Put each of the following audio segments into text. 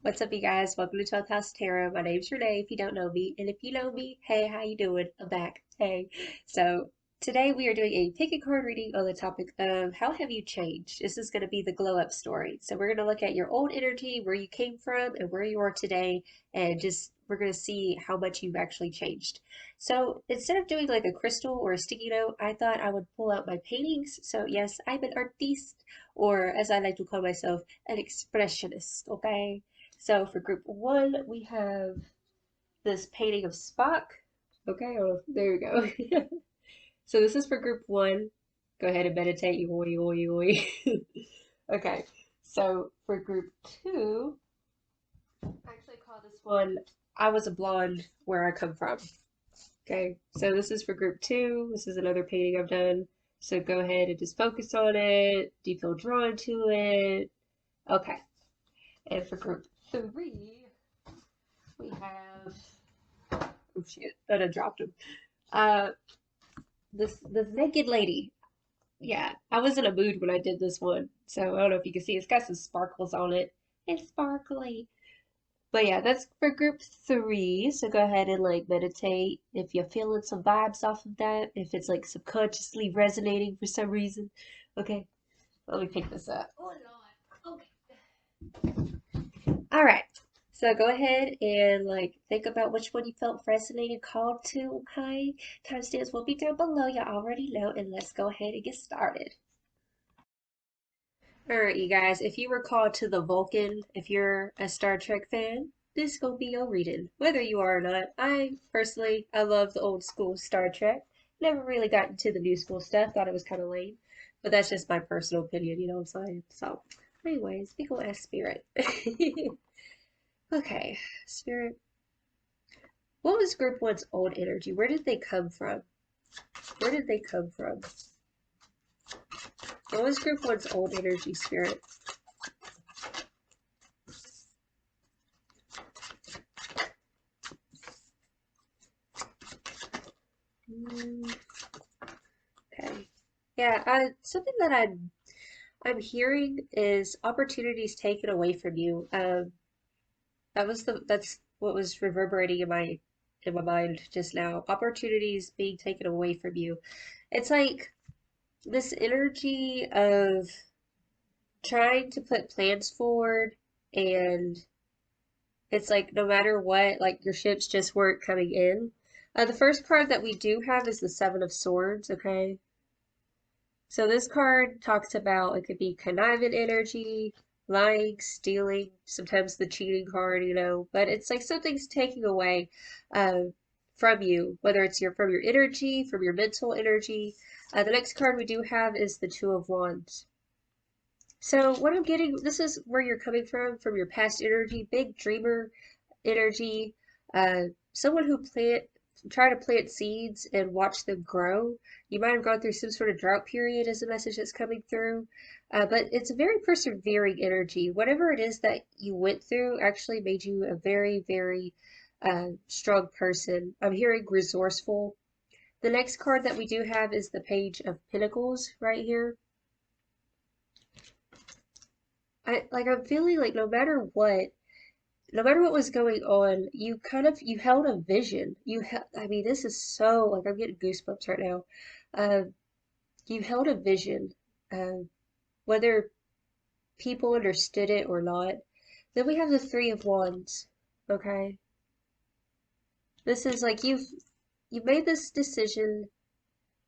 What's up, you guys? Welcome to 12th House Tarot. My name's Renee, if you don't know me. And if you know me, hey, how you doing? I'm back. Hey. So today we are doing a pick a card reading on the topic of how have you changed? This is going to be the glow up story. So we're going to look at your old energy, where you came from, and where you are today, and just we're going to see how much you've actually changed. So instead of doing like a crystal or a sticky note, I thought I would pull out my paintings. So yes, I'm an artiste, or as I like to call myself, an expressionist, okay? So for group one, we have this painting of Spock. Okay, oh, there we go. So this is for group one. Go ahead and meditate. Oi, oi, oi. Okay, so for group two, I actually call this one I Was a Blonde Where I Come From. Okay, so this is for group two. This is another painting I've done. So go ahead and just focus on it. Do you feel drawn to it? Okay, and for group three, we have oh shit, that I dropped him. Uh, this naked lady. Yeah, I was in a mood when I did this one, so I don't know if you can see. It's got some sparkles on it. It's sparkly. But yeah, that's for group three. So go ahead and like meditate if you're feeling some vibes off of that. If it's like subconsciously resonating for some reason. Okay, let me pick this up. Oh Lord. All right. So go ahead and like think about which one you felt resonated, called to, okay? Timestamps will be down below. You already know, and let's go ahead and get started. All right, you guys. If you were called to the Vulcan, if you're a Star Trek fan, this gonna be your reading, whether you are or not. I personally, I love the old school Star Trek. Never really got into the new school stuff. Thought it was kind of lame, but that's just my personal opinion. You know what I'm saying? So, anyways, we gonna ask Spirit. Okay, Spirit. What was Group One's old energy? Where did they come from? Where did they come from? What was Group One's old energy, Spirit? Mm, okay. Yeah, something that I'm hearing is opportunities taken away from you. That's what was reverberating in my mind just now. Opportunities being taken away from you. It's like this energy of trying to put plans forward, and it's like no matter what, like your ships just weren't coming in. The first card that we do have is the Seven of Swords, okay? So this card talks about it could be conniving energy, lying, stealing, sometimes the cheating card, but it's like something's taking away uh, from you, whether it's from your energy, from your mental energy. The next card we do have is the Two of Wands. So what I'm getting, this is where you're coming from your past energy, big dreamer energy, someone who try to plant seeds and watch them grow. You might have gone through some sort of drought period as a message that's coming through, but it's a very persevering energy. Whatever it is that you went through actually made you a very, very strong person. I'm hearing resourceful. The next card that we do have is the Page of Pentacles right here. I'm feeling like no matter what was going on, you held a vision. I mean, this is so like I'm getting goosebumps right now. Uh, you held a vision, uh, whether people understood it or not. Then we have the Three of Wands. Okay, this is like you've made this decision.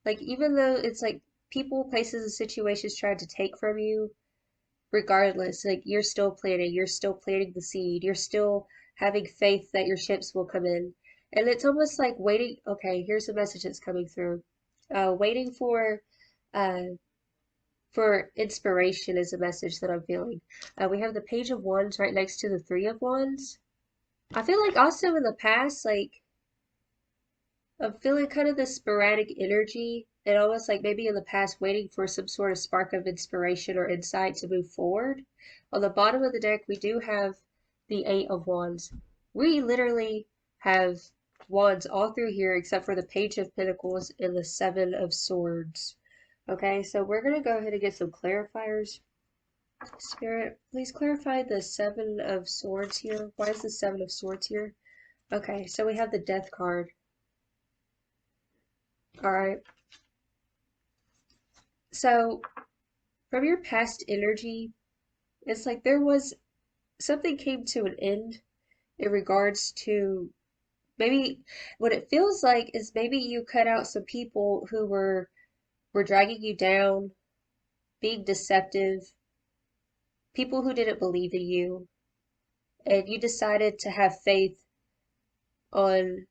Like even though it's like people, places, and situations tried to take from you, regardless, like you're still planting the seed, you're still having faith that your ships will come in. And it's almost like waiting, okay, here's the message that's coming through. Waiting uh for inspiration is a message that I'm feeling. We have the Page of Wands right next to the Three of Wands. I feel like also in the past, like I'm feeling kind of this sporadic energy and almost like maybe in the past waiting for some sort of spark of inspiration or insight to move forward. On the bottom of the deck, we do have the Eight of Wands. We literally have wands all through here except for the Page of Pentacles and the Seven of Swords. Okay, so we're going to go ahead and get some clarifiers. Spirit, please clarify the Seven of Swords here. Why is the Seven of Swords here? Okay, so we have the Death card. Alright. So, from your past energy, it's like there was something came to an end in regards to maybe what it feels like is maybe you cut out some people who were dragging you down, being deceptive, people who didn't believe in you, and you decided to have faith on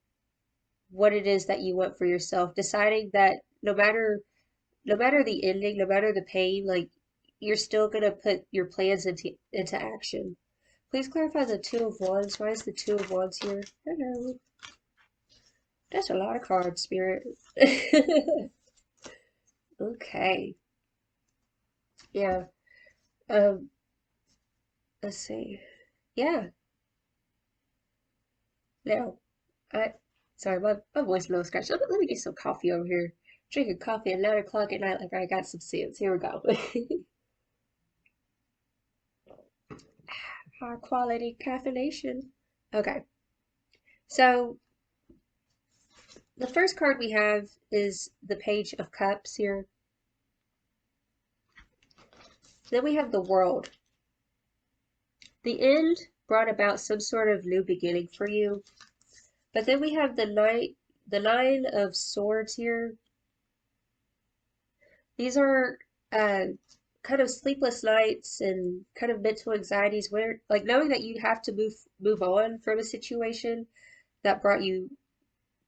what it is that you want for yourself, deciding that no matter the ending, no matter the pain, like you're still gonna put your plans into action. Please clarify the Two of Wands. Why is the Two of Wands here? Hello. That's a lot of cards, Spirit. Okay. Yeah. Um, let's see. Yeah. Now, I sorry, my voice is a little scratchy. Let me get some coffee over here. Drinking coffee at 9 o'clock at night like I got some sense. Here we go. High quality caffeination. Okay. So the first card we have is the Page of Cups here. Then we have the World. The end brought about some sort of new beginning for you. But then we have the Nine of Swords here. These are kind of sleepless nights and kind of mental anxieties where like knowing that you have to move on from a situation that brought you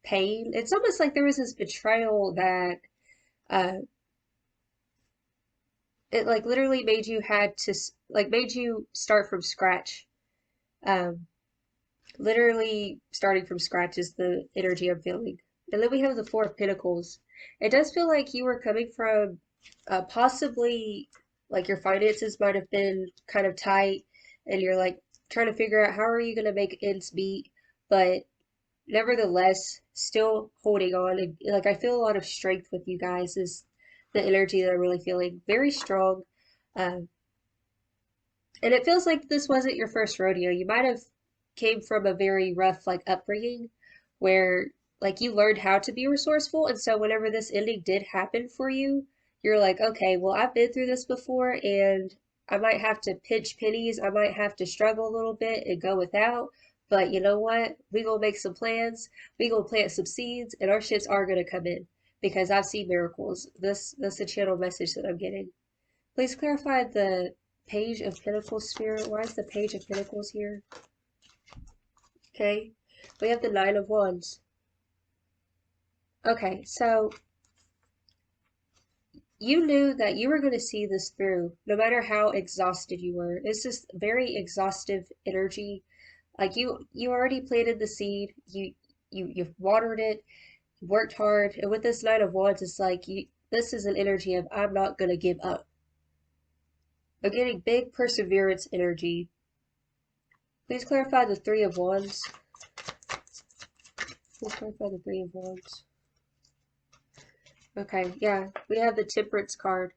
pain. It's almost like there was this betrayal that uh it like literally made you had to like made you start from scratch. Um Literally starting from scratch is the energy I'm feeling. And then we have the Four of Pentacles. It does feel like you were coming from possibly like your finances might have been kind of tight and you're like trying to figure out how are you going to make ends meet, but nevertheless still holding on. And, like I feel a lot of strength with you guys is the energy that I'm really feeling. Very strong. Um, and it feels like this wasn't your first rodeo. You might have came from a very rough like upbringing where like you learned how to be resourceful, and so whenever this ending did happen for you, you're like, okay, well, I've been through this before and I might have to pinch pennies, I might have to struggle a little bit and go without, but you know what? We gonna make some plans, we gonna plant some seeds, and our shits are gonna come in because I've seen miracles. That's the channel message that I'm getting. Please clarify the Page of Pentacles, Spirit. Why is the Page of Pentacles here? Okay. We have the Nine of Wands. Okay, so you knew that you were going to see this through, no matter how exhausted you were. It's just very exhaustive energy. Like you already planted the seed. You've watered it, you worked hard, and with this Nine of Wands, it's like this is an energy of I'm not going to give up. I'm getting big perseverance energy. Please clarify the Three of Wands. Please clarify the Three of Wands. Okay, yeah, we have the Temperance card.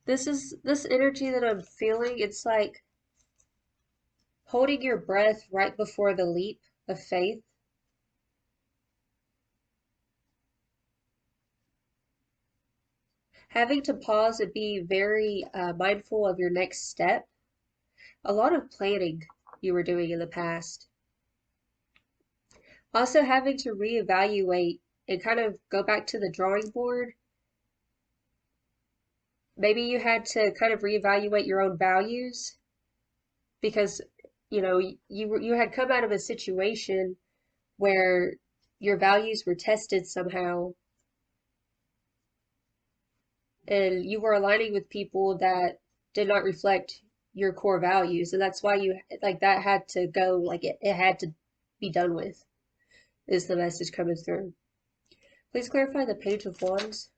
This energy that I'm feeling, it's like holding your breath right before the leap of faith. Having to pause and be very mindful of your next step. A lot of planning you were doing in the past. Also having to reevaluate and kind of go back to the drawing board. Maybe you had to kind of reevaluate your own values because you had come out of a situation where your values were tested somehow and you were aligning with people that did not reflect your core values, and that's why you like that had to go, like it had to be done with, is the message coming through. Please clarify the Page of Wands.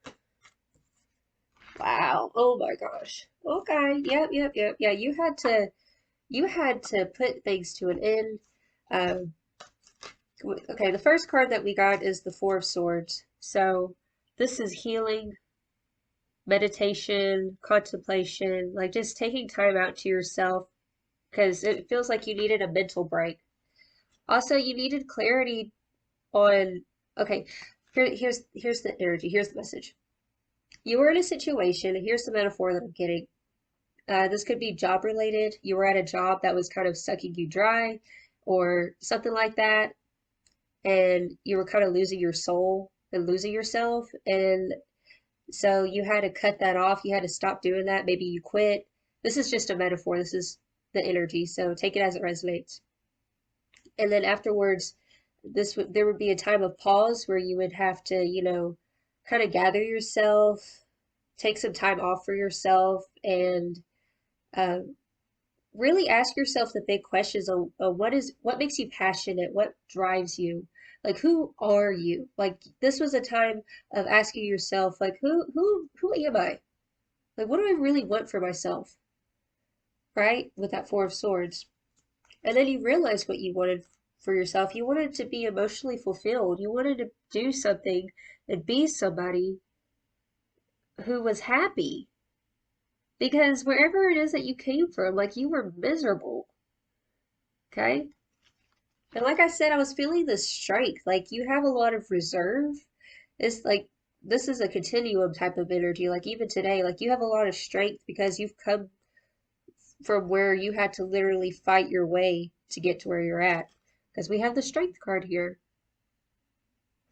Wow. Oh my gosh. Okay. Yep. Yeah, you had to put things to an end. Um, okay, the first card that we got is the Four of Swords. So this is healing. meditation, contemplation, like just taking time out to yourself because it feels like you needed a mental break. Also, you needed clarity on, okay, here's the energy, here's the message. You were in a situation, and here's the metaphor that I'm getting. This could be job related. You were at a job that was kind of sucking you dry or something like that, and you were kind of losing your soul and losing yourself. And so you had to cut that off. You had to stop doing that. Maybe you quit. This is just a metaphor. This is the energy. So take it as it resonates. And then afterwards, there would be a time of pause where you would have to, kind of gather yourself, take some time off for yourself, and uh, really ask yourself the big questions of what makes you passionate, what drives you, like who are you? Like this was a time of asking yourself, like who am I? Like what do I really want for myself? Right? With that Four of Swords. And then you realize what you wanted for yourself. You wanted to be emotionally fulfilled. You wanted to do something and be somebody who was happy. Because wherever it is that you came from, like you were miserable. Okay? And like I said, I was feeling this strength. Like you have a lot of reserve. It's like this is a continuum type of energy. Like even today, like you have a lot of strength because you've come from where you had to literally fight your way to get to where you're at. Because we have the strength card here.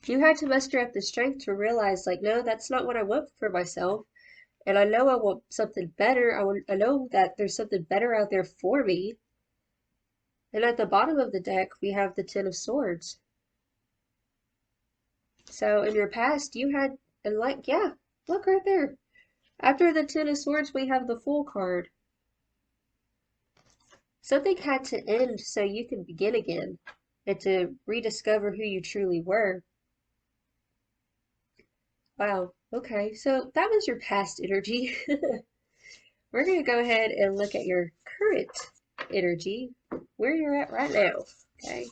You had to muster up the strength to realize, like, no, that's not what I want for myself. And I know I want something better. I know that there's something better out there for me. And at the bottom of the deck, we have the Ten of Swords. So in your past, you had, and like, yeah, look right there. After the Ten of Swords, we have the Fool card. Something had to end so you can begin again and to rediscover who you truly were. Wow, okay, so that was your past energy. We're going to go ahead and look at your current energy, where you're at right now, okay?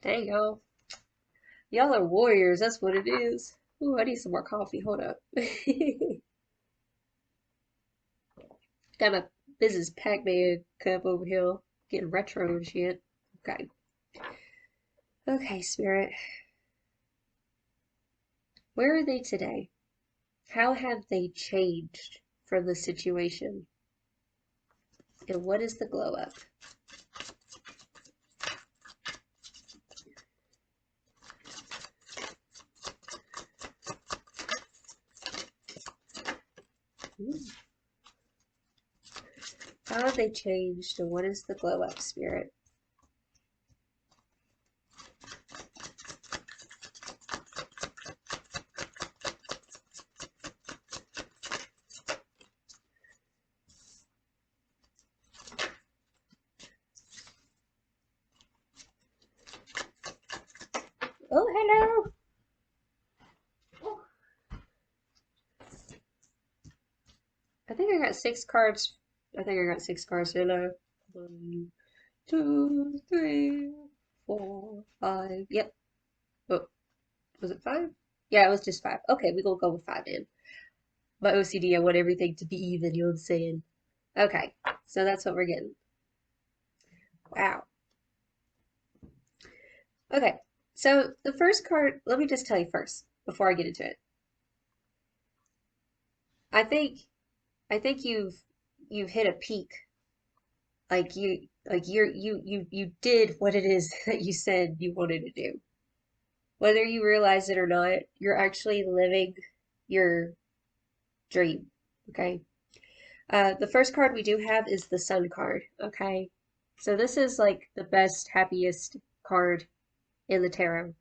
Dang, y'all. Y'all are warriors, that's what it is. Ooh, I need some more coffee, hold up. Got my Mrs. Pac-Man cup over here, getting retro and shit. Okay. Okay, Spirit. Where are they today? How have they changed from the situation? And what is the glow up? Ooh. How have they changed and what is the glow up, Spirit? Oh, hello! I think I got 6 cards. I think I got 6 cards. Hello. 1, 2, 3, 4, 5. Yep. Oh, was it 5? Yeah, it was just 5. Okay, we gonna go with 5 then. My OCD, I want everything to be even, you know what I'm saying? Okay, so that's what we're getting. Wow. Okay, so the first card, let me just tell you first before I get into it. I think I think you've hit a peak. You did what it is that you said you wanted to do. Whether you realize it or not, you're actually living your dream. Okay. The first card we do have is the Sun card. Okay. So this is like the best, happiest card in the tarot.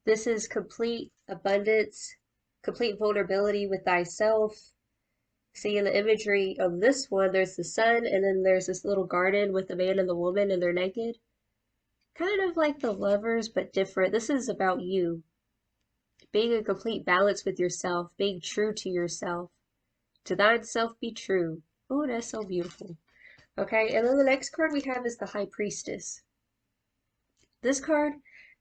This is complete abundance, complete vulnerability with thyself. See in the imagery of this one, there's the sun, and then there's this little garden with the man and the woman, and they're naked. Kind of like the lovers, but different. This is about you. Being in complete balance with yourself, being true to yourself. To thine self be true. Oh, that's so beautiful. Okay, and then the next card we have is the High Priestess. This card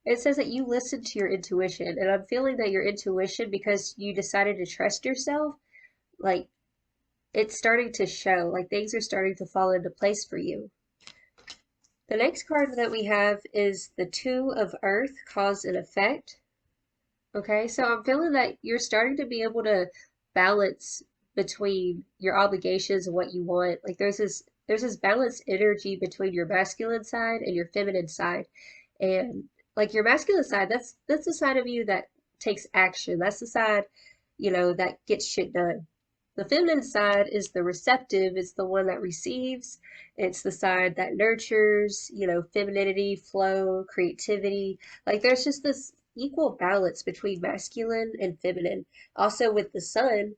It says that you listen to your intuition, and I'm feeling that your intuition, because you decided to trust yourself, like it's starting to show, like things are starting to fall into place for you. The next card that we have is the Two of Earth, Cause and Effect. Okay, so I'm feeling that you're starting to be able to balance between your obligations and what you want. Like there's this balanced energy between your masculine side and your feminine side. And like your masculine side, that's the side of you that takes action. That's the side, that gets shit done. The feminine side is the receptive, it's the one that receives, it's the side that nurtures, femininity, flow, creativity. Like there's just this equal balance between masculine and feminine. Also with the sun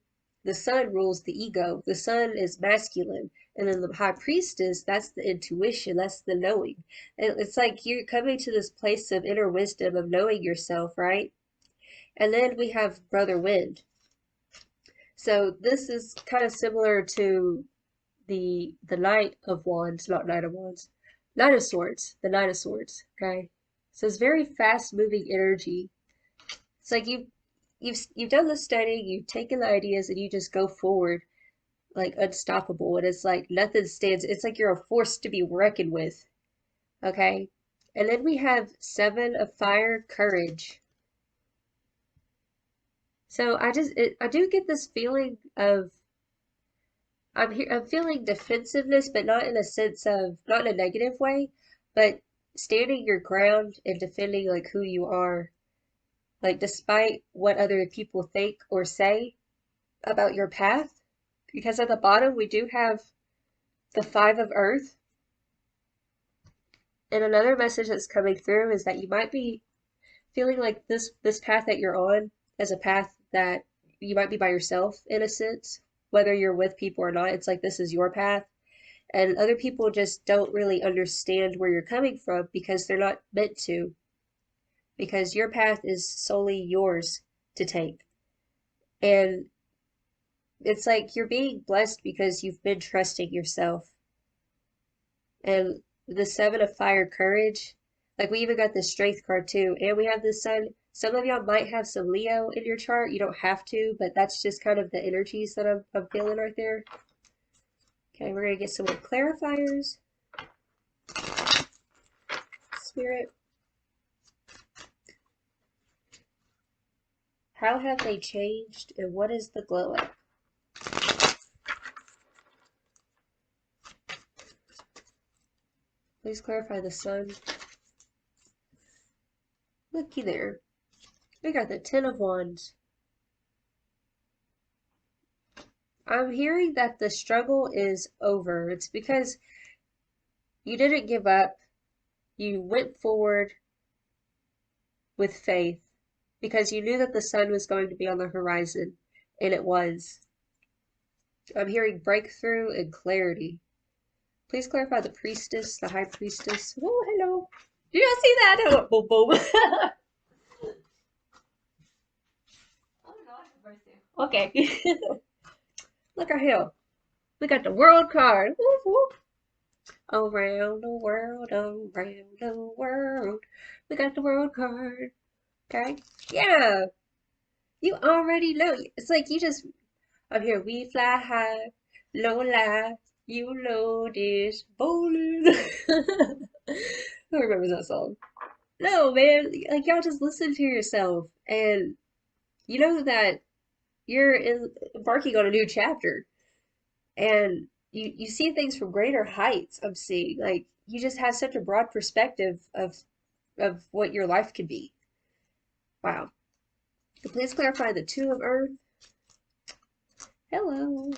rules the ego. The sun is masculine. And then the high priestess, that's the intuition, that's the knowing. It's like you're coming to this place of inner wisdom of knowing yourself, right? And then we have Brother Wind. So this is kind of similar to the Knight of Wands, not Knight of Wands, Knight of Swords, the Knight of Swords. Okay, so it's very fast moving energy. It's like you've done the studying, you've taken the ideas, and you just go forward like unstoppable. And it's like nothing stands. It's like you're a force to be reckoned with. Okay, and then we have Seven of Fire, Courage. So I do get this feeling of I'm feeling defensiveness, but not in a sense of, not in a negative way, but standing your ground and defending like who you are, like despite what other people think or say about your path. Because at the bottom we do have the Five of Earth, and another message that's coming through is that you might be feeling like this path that you're on is a path that you might be by yourself in a sense, whether you're with people or not. It's like this is your path. And other people just don't really understand where you're coming from because they're not meant to, because your path is solely yours to take. And it's like you're being blessed because you've been trusting yourself. And the Seven of Fire, Courage, like we even got the Strength card too, and we have the Sun. Some of y'all might have some Leo in your chart. You don't have to, but that's just kind of the energies that I'm feeling right there. Okay, we're gonna get some more clarifiers. Spirit. How have they changed, and what is the glow up? Please clarify the Sun. Looky there. We got the Ten of Wands. I'm hearing that the struggle is over. It's because you didn't give up. You went forward with faith because you knew that the sun was going to be on the horizon, and it was. I'm hearing breakthrough and clarity. Please clarify the priestess, the high priestess. Oh, hello. Did you see that? I went boom, boom. Okay. Look at him. We got the world card. Whoop, whoop. Around the world, around the world. We got the world card. Okay? Yeah. You already know. It's like you just, I'm here. We fly high, low lie. You know this. Bowling. Who remembers that song? No, man. Like, y'all just listen to yourself. And you know that embarking on a new chapter. And you see things from greater heights. I'm seeing. Like, you just have such a broad perspective of what your life could be. Wow. Please clarify the Two of Earth. Hello.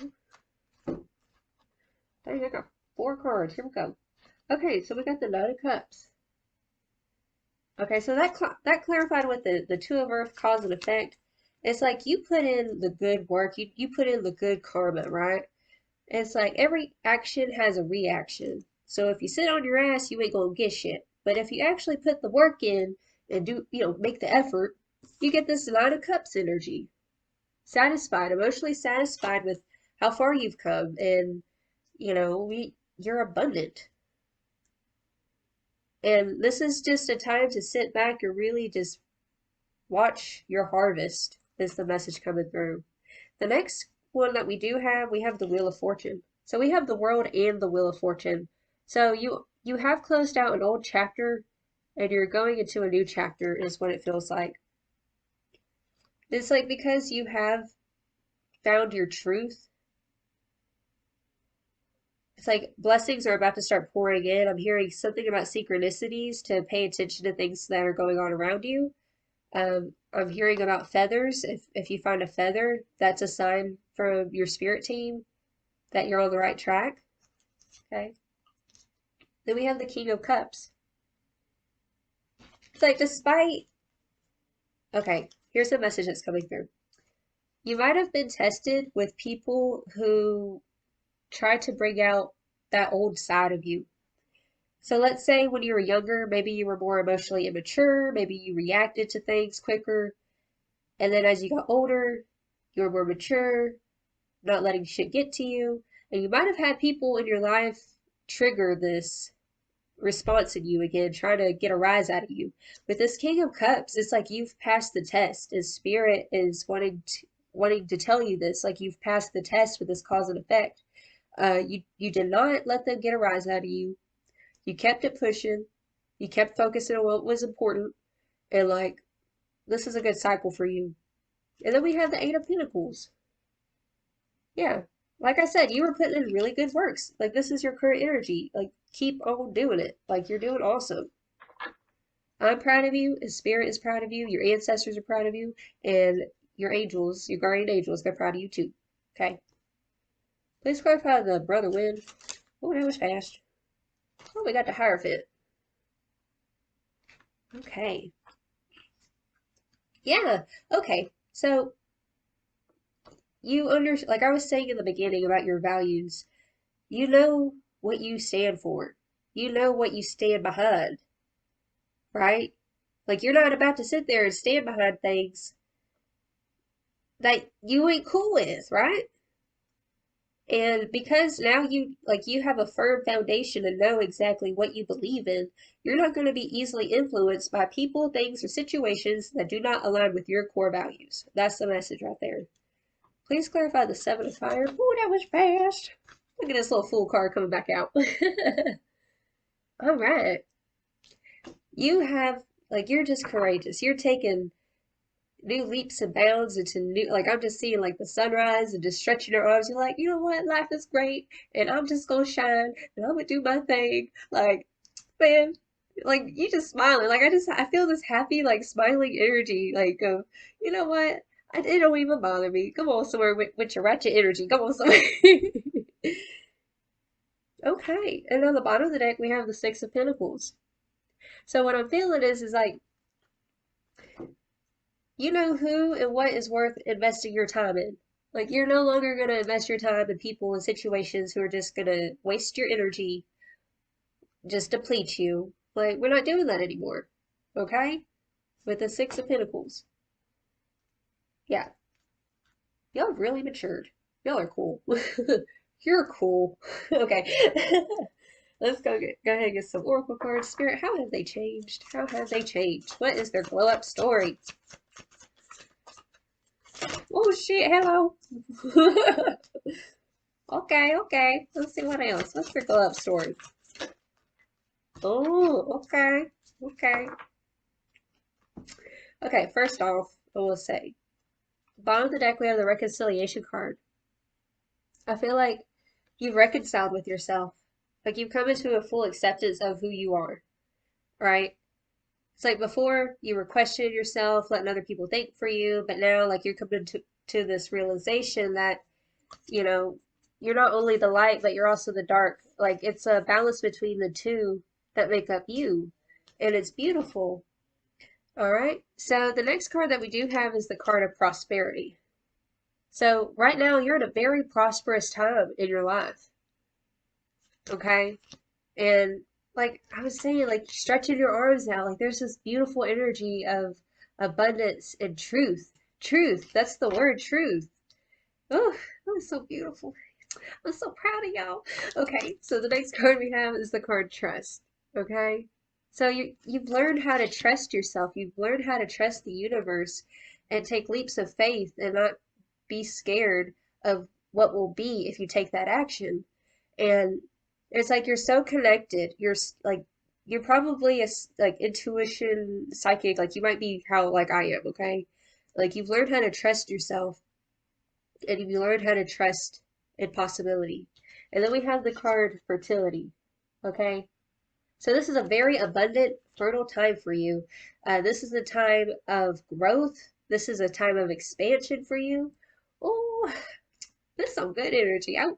There you go. 4 cards. Here we go. Okay, so we got the Knight of Cups. Okay, so that clarified with the Two of Earth, cause and effect. It's like you put in the good work, you put in the good karma, right? It's like every action has a reaction. So if you sit on your ass, you ain't gonna get shit. But if you actually put the work in and do, make the effort, you get this Nine of Cups energy. Satisfied, emotionally satisfied with how far you've come, and you're abundant. And this is just a time to sit back and really just watch your harvest, is the message coming through. The next one that we have the Wheel of Fortune. So we have the World and the Wheel of Fortune. So you have closed out an old chapter and you're going into a new chapter is what it feels like. It's like because you have found your truth, it's like blessings are about to start pouring in. I'm hearing something about synchronicities to pay attention to things that are going on around you. I'm hearing about feathers. If you find a feather, that's a sign from your spirit team that you're on the right track. Okay. Then we have the King of Cups. It's like okay, here's the message that's coming through. You might have been tested with people who try to bring out that old side of you. So let's say when you were younger, maybe you were more emotionally immature, maybe you reacted to things quicker, and then as you got older, you were more mature, not letting shit get to you, and you might have had people in your life trigger this response in you again, trying to get a rise out of you. With this King of Cups, it's like you've passed the test, and Spirit is wanting to tell you this, like you've passed the test with this cause and effect. You did not let them get a rise out of you. You kept it pushing. You kept focusing on what was important, and like this is a good cycle for you. And then we have the Eight of Pentacles. Yeah, like I said, you were putting in really good works. Like this is your current energy. Like keep on doing it. Like you're doing awesome. I'm proud of you, and Spirit is proud of you, your ancestors are proud of you, and your angels, your guardian angels, they're proud of you too. Okay. Please clarify the brother wind. Oh, that was fast. Oh, we got the Hierophant. Okay. Yeah. Okay. So like I was saying in the beginning about your values, you know what you stand for. You know what you stand behind, right? Like you're not about to sit there and stand behind things that you ain't cool with, right? And because now you have a firm foundation and know exactly what you believe in, you're not going to be easily influenced by people, things, or situations that do not align with your core values. That's the message right there. Please clarify the Seven of Fire. Ooh, that was fast. Look at this little fool card coming back out. All right. You have, like, you're just courageous. You're taking new leaps and bounds into new, like, I'm just seeing, like, the sunrise and just stretching your arms. You're like, you know what? Life is great. And I'm just going to shine and I'm going to do my thing. Like, man, like, you just smiling. Like, I feel this happy, like, smiling energy. Like, you know what? It don't even bother me. Come on somewhere with your ratchet energy. Come on somewhere. Okay, and on the bottom of the deck we have the Six of Pentacles. So what I'm feeling is like you know who and what is worth investing your time in. Like you're no longer gonna invest your time in people and situations who are just gonna waste your energy, just deplete you. Like we're not doing that anymore. Okay? With the Six of Pentacles. Yeah, y'all really matured. Y'all are cool. You're cool. Okay. Let's go ahead and get some oracle cards. Spirit, how have they changed? How have they changed? What is their glow up story? Oh shit, hello. Okay, okay. Let's see what else. What's their glow up story? Oh, okay. Okay. Okay, first off, I will say, bottom of the deck we have the reconciliation card. I feel like you've reconciled with yourself. Like you've come into a full acceptance of who you are, right? It's like before you were questioning yourself, letting other people think for you, but now like you're coming to this realization that, you know, you're not only the light, but you're also the dark. Like it's a balance between the two that make up you. And it's beautiful. All right. So the next card that we do have is the card of prosperity. So right now you're in a very prosperous time in your life. Okay. And like I was saying, like stretching your arms out, like there's this beautiful energy of abundance and truth. Truth, that's the word, truth. Oh, that was so beautiful. I'm so proud of y'all. Okay, so the next card we have is the card Trust. Okay? So you've learned how to trust yourself. You've learned how to trust the universe and take leaps of faith and not be scared of what will be if you take that action. And it's like you're so connected. Like you're probably like intuition psychic. Like you might be how like I am, okay? Like you've learned how to trust yourself and you've learned how to trust in possibility. And then we have the card fertility, okay? So this is a very abundant, fertile time for you. This is a time of growth. This is a time of expansion for you. Oh, this is some good energy. I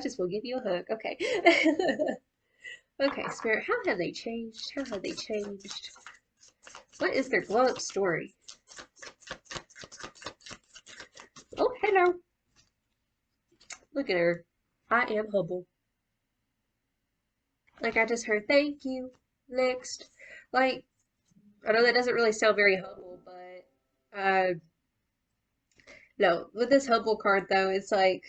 just will give you a hug. Okay. Okay, Spirit, how have they changed? How have they changed? What is their glow up story? Oh, hello. Look at her. I am humble. Like I just heard, thank you. Next. Like, I know that doesn't really sound very humble, but no, with this humble card though, it's like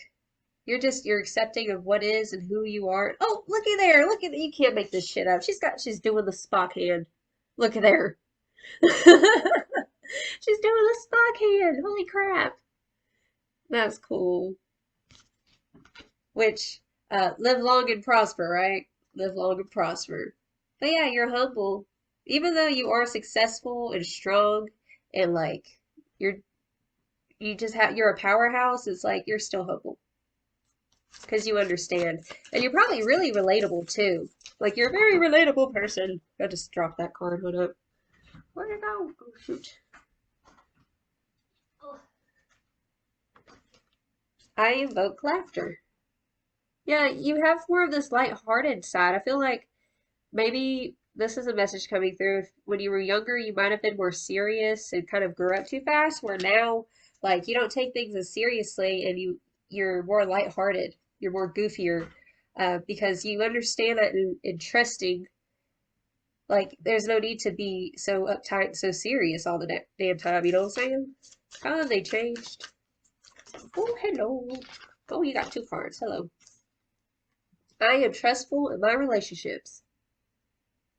you're accepting of what is and who you are. Oh, looky there. Look at you can't make this shit up. She's doing the Spock hand. Look at there. She's doing the Spock hand. Holy crap. That's cool. Which live long and prosper, right? Live long and prosper. But yeah, you're humble. Even though you are successful and strong and like you're you're a powerhouse, it's like you're still humble because you understand. And you're probably really relatable too. Like you're a very relatable person. I just dropped that card. Hold up. Where'd it go? Oh shoot. I invoke laughter. Yeah, you have more of this light-hearted side. I feel like maybe this is a message coming through. When you were younger, you might have been more serious and kind of grew up too fast, where now, like, you don't take things as seriously and you're more lighthearted. You're more goofier, because you understand that in trusting, like, there's no need to be so uptight, so serious all the damn time. You know what I'm saying? How have they changed? Oh, hello. Oh, you got two cards. Hello. I am trustful in my relationships.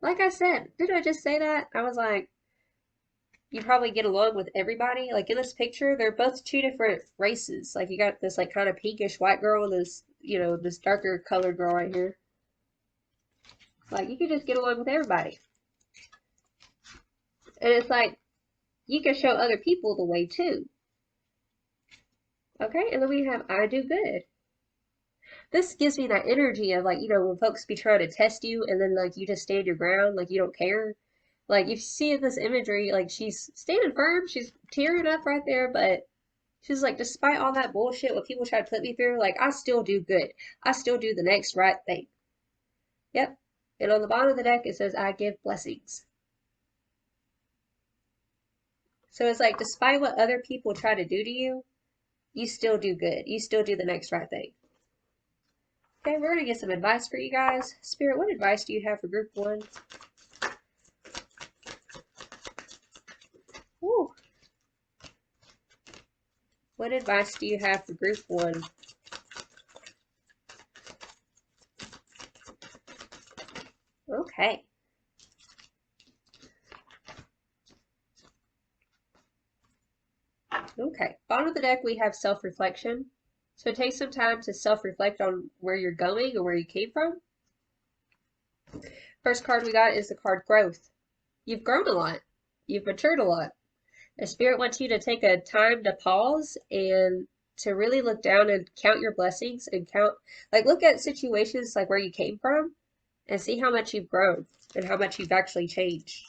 Like I said, didn't I just say that? I was like, you probably get along with everybody. Like in this picture, they're both two different races. Like you got this like kind of pinkish white girl and this, this darker colored girl right here. Like you can just get along with everybody. And it's like you can show other people the way too. Okay, and then we have I do good. This gives me that energy of like, when folks be trying to test you and then like you just stand your ground, like you don't care. Like you see this imagery, like she's standing firm, she's tearing up right there, but she's like, despite all that bullshit what people try to put me through, like I still do good. I still do the next right thing. Yep. And on the bottom of the deck it says I give blessings. So it's like despite what other people try to do to you, you still do good. You still do the next right thing. Okay, we're gonna get some advice for you guys. Spirit, what advice do you have for group one? Ooh. What advice do you have for group one? Okay. Okay. Bottom of the deck, we have self-reflection. So take some time to self-reflect on where you're going or where you came from. First card we got is the card growth. You've grown a lot. You've matured a lot. The Spirit wants you to take a time to pause and to really look down and count your blessings and look at situations like where you came from and see how much you've grown and how much you've actually changed.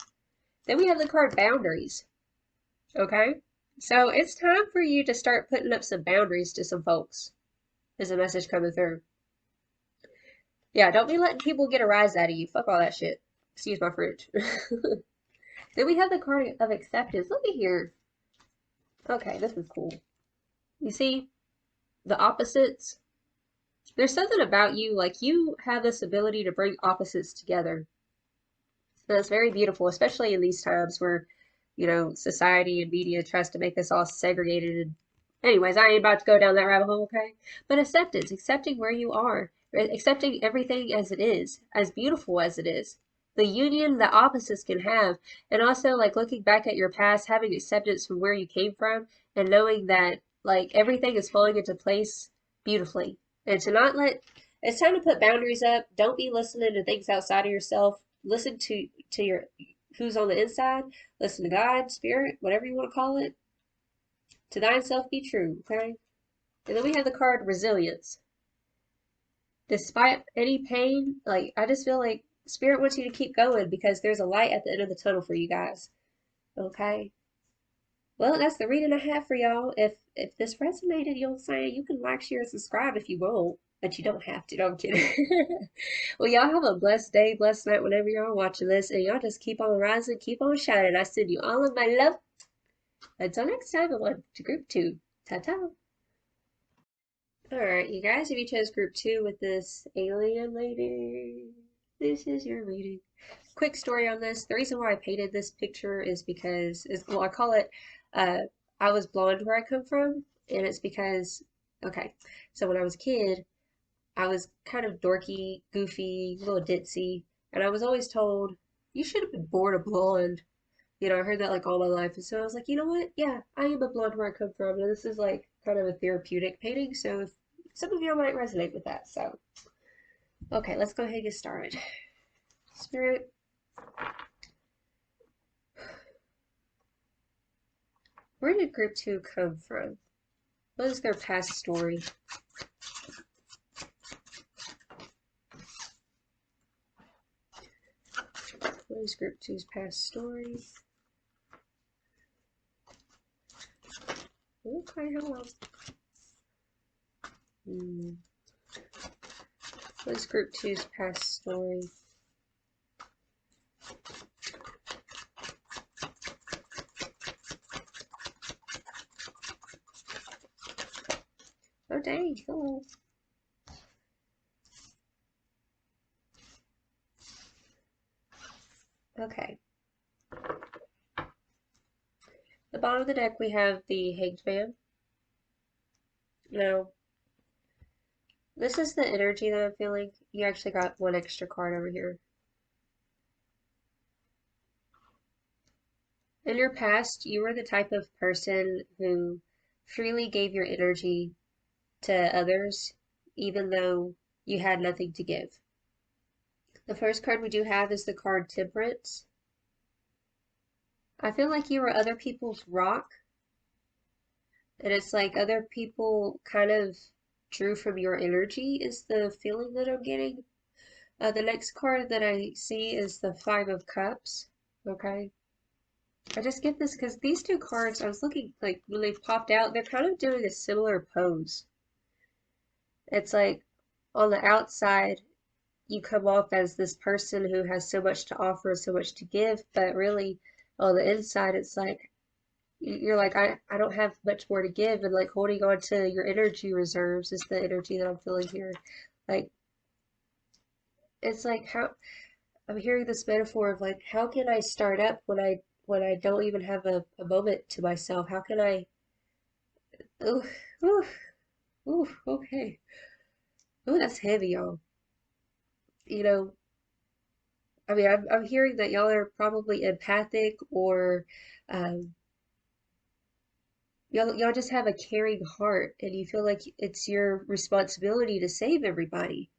Then we have the card boundaries. Okay? So it's time for you to start putting up some boundaries to some folks. There's a message coming through. Yeah, don't be letting people get a rise out of you. Fuck all that shit. Excuse my French. Then we have the card of acceptance. Look at here. Okay, this is cool. You see the opposites? There's something about you, like you have this ability to bring opposites together. And that's very beautiful, especially in these times where, society and media tries to make us all segregated. And anyways, I ain't about to go down that rabbit hole, okay? But acceptance, accepting where you are, accepting everything as it is, as beautiful as it is. the union the opposites can have. And also like looking back at your past, having acceptance from where you came from and knowing that like everything is falling into place beautifully. And to not let it's time to put boundaries up. Don't be listening to things outside of yourself. Listen to your who's on the inside. Listen to God, spirit, whatever you want to call it. To thyself be true, okay? And then we have the card resilience. Despite any pain, like I just feel like spirit wants you to keep going because there's a light at the end of the tunnel for you guys. Okay? Well, that's the reading I have for y'all. If this resonated, you'll say you can like, share, and subscribe if you want, but you don't have to. No, I'm kidding. Well, y'all have a blessed day, blessed night whenever y'all watching this, and y'all just keep on rising, keep on shining. I send you all of my love. Until next time, I want to group 2. Ta-ta. Alright, you guys, if you chose group 2 with this alien lady, this is your reading. Quick story on this. The reason why I painted this picture is because, well, I call it, I was blonde where I come from, and it's because, okay, so when I was a kid, I was kind of dorky, goofy, a little ditzy, and I was always told, you should have been born a blonde. You know, I heard that like all my life, and so I was like, you know what? Yeah, I am a blonde where I come from, and this is like kind of a therapeutic painting, so if some of y'all might resonate with that. So, okay, let's go ahead and get started. Spirit, where did group 2 come from? What is their past story? What is group 2's past story? Okay, hello. What is group 2's past story? Oh dang, hello. Okay. The bottom of the deck we have the Hanged Man. Now, this is the energy that I'm feeling. You actually got one extra card over here. In your past, you were the type of person who freely gave your energy to others, even though you had nothing to give. The first card we do have is the card Temperance. I feel like you were other people's rock, and it's like other people kind of drew from your energy, is the feeling that I'm getting. The next card that I see is the Five of Cups. Okay. I just get this because these two cards, I was looking, like, when they popped out, they're kind of doing a similar pose. It's like, on the outside, you come off as this person who has so much to offer, so much to give, but really, on the inside, it's like, you're like, I don't have much more to give, and like holding on to your energy reserves is the energy that I'm feeling here. Like, it's like, how, I'm hearing this metaphor of like, how can I start up when I don't even have a moment to myself? How can I, ooh, ooh, ooh, okay. Ooh, that's heavy, y'all. You know, I mean, I'm hearing that y'all are probably empathic or um, y'all just have a caring heart and you feel like it's your responsibility to save everybody.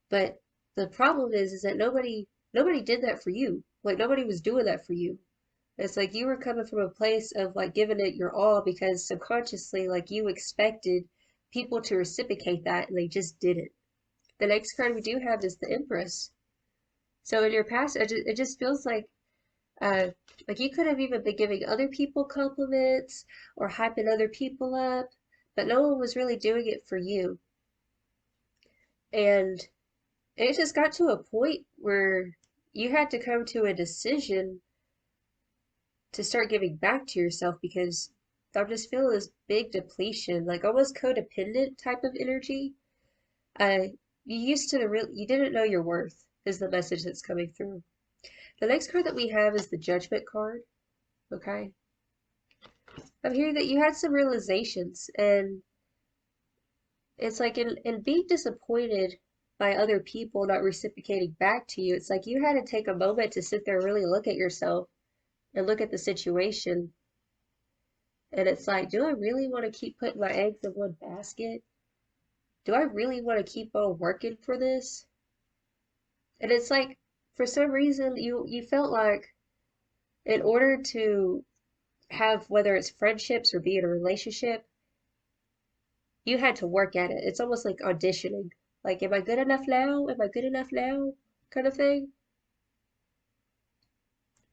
But the problem is that nobody did that for you. Like nobody was doing that for you. It's like you were coming from a place of like giving it your all because subconsciously like you expected people to reciprocate that and they just didn't. The next card we do have is the Empress. So in your past, it just feels uh, like you could have even been giving other people compliments or hyping other people up, but no one was really doing it for you. And it just got to a point where you had to come to a decision to start giving back to yourself because I'm just feeling this big depletion, like almost codependent type of energy. Uh, you used to you didn't know your worth is the message that's coming through. The next card that we have is the Judgment card. Okay. I'm hearing that you had some realizations and it's like in being disappointed, by other people not reciprocating back to you. It's like you had to take a moment to sit there and really look at yourself and look at the situation. And it's like, do I really want to keep putting my eggs in one basket? Do I really want to keep on working for this? And it's like, for some reason, you felt like in order to have, whether it's friendships or be in a relationship, you had to work at it. It's almost like auditioning. Like, am I good enough now? Am I good enough now? Kind of thing.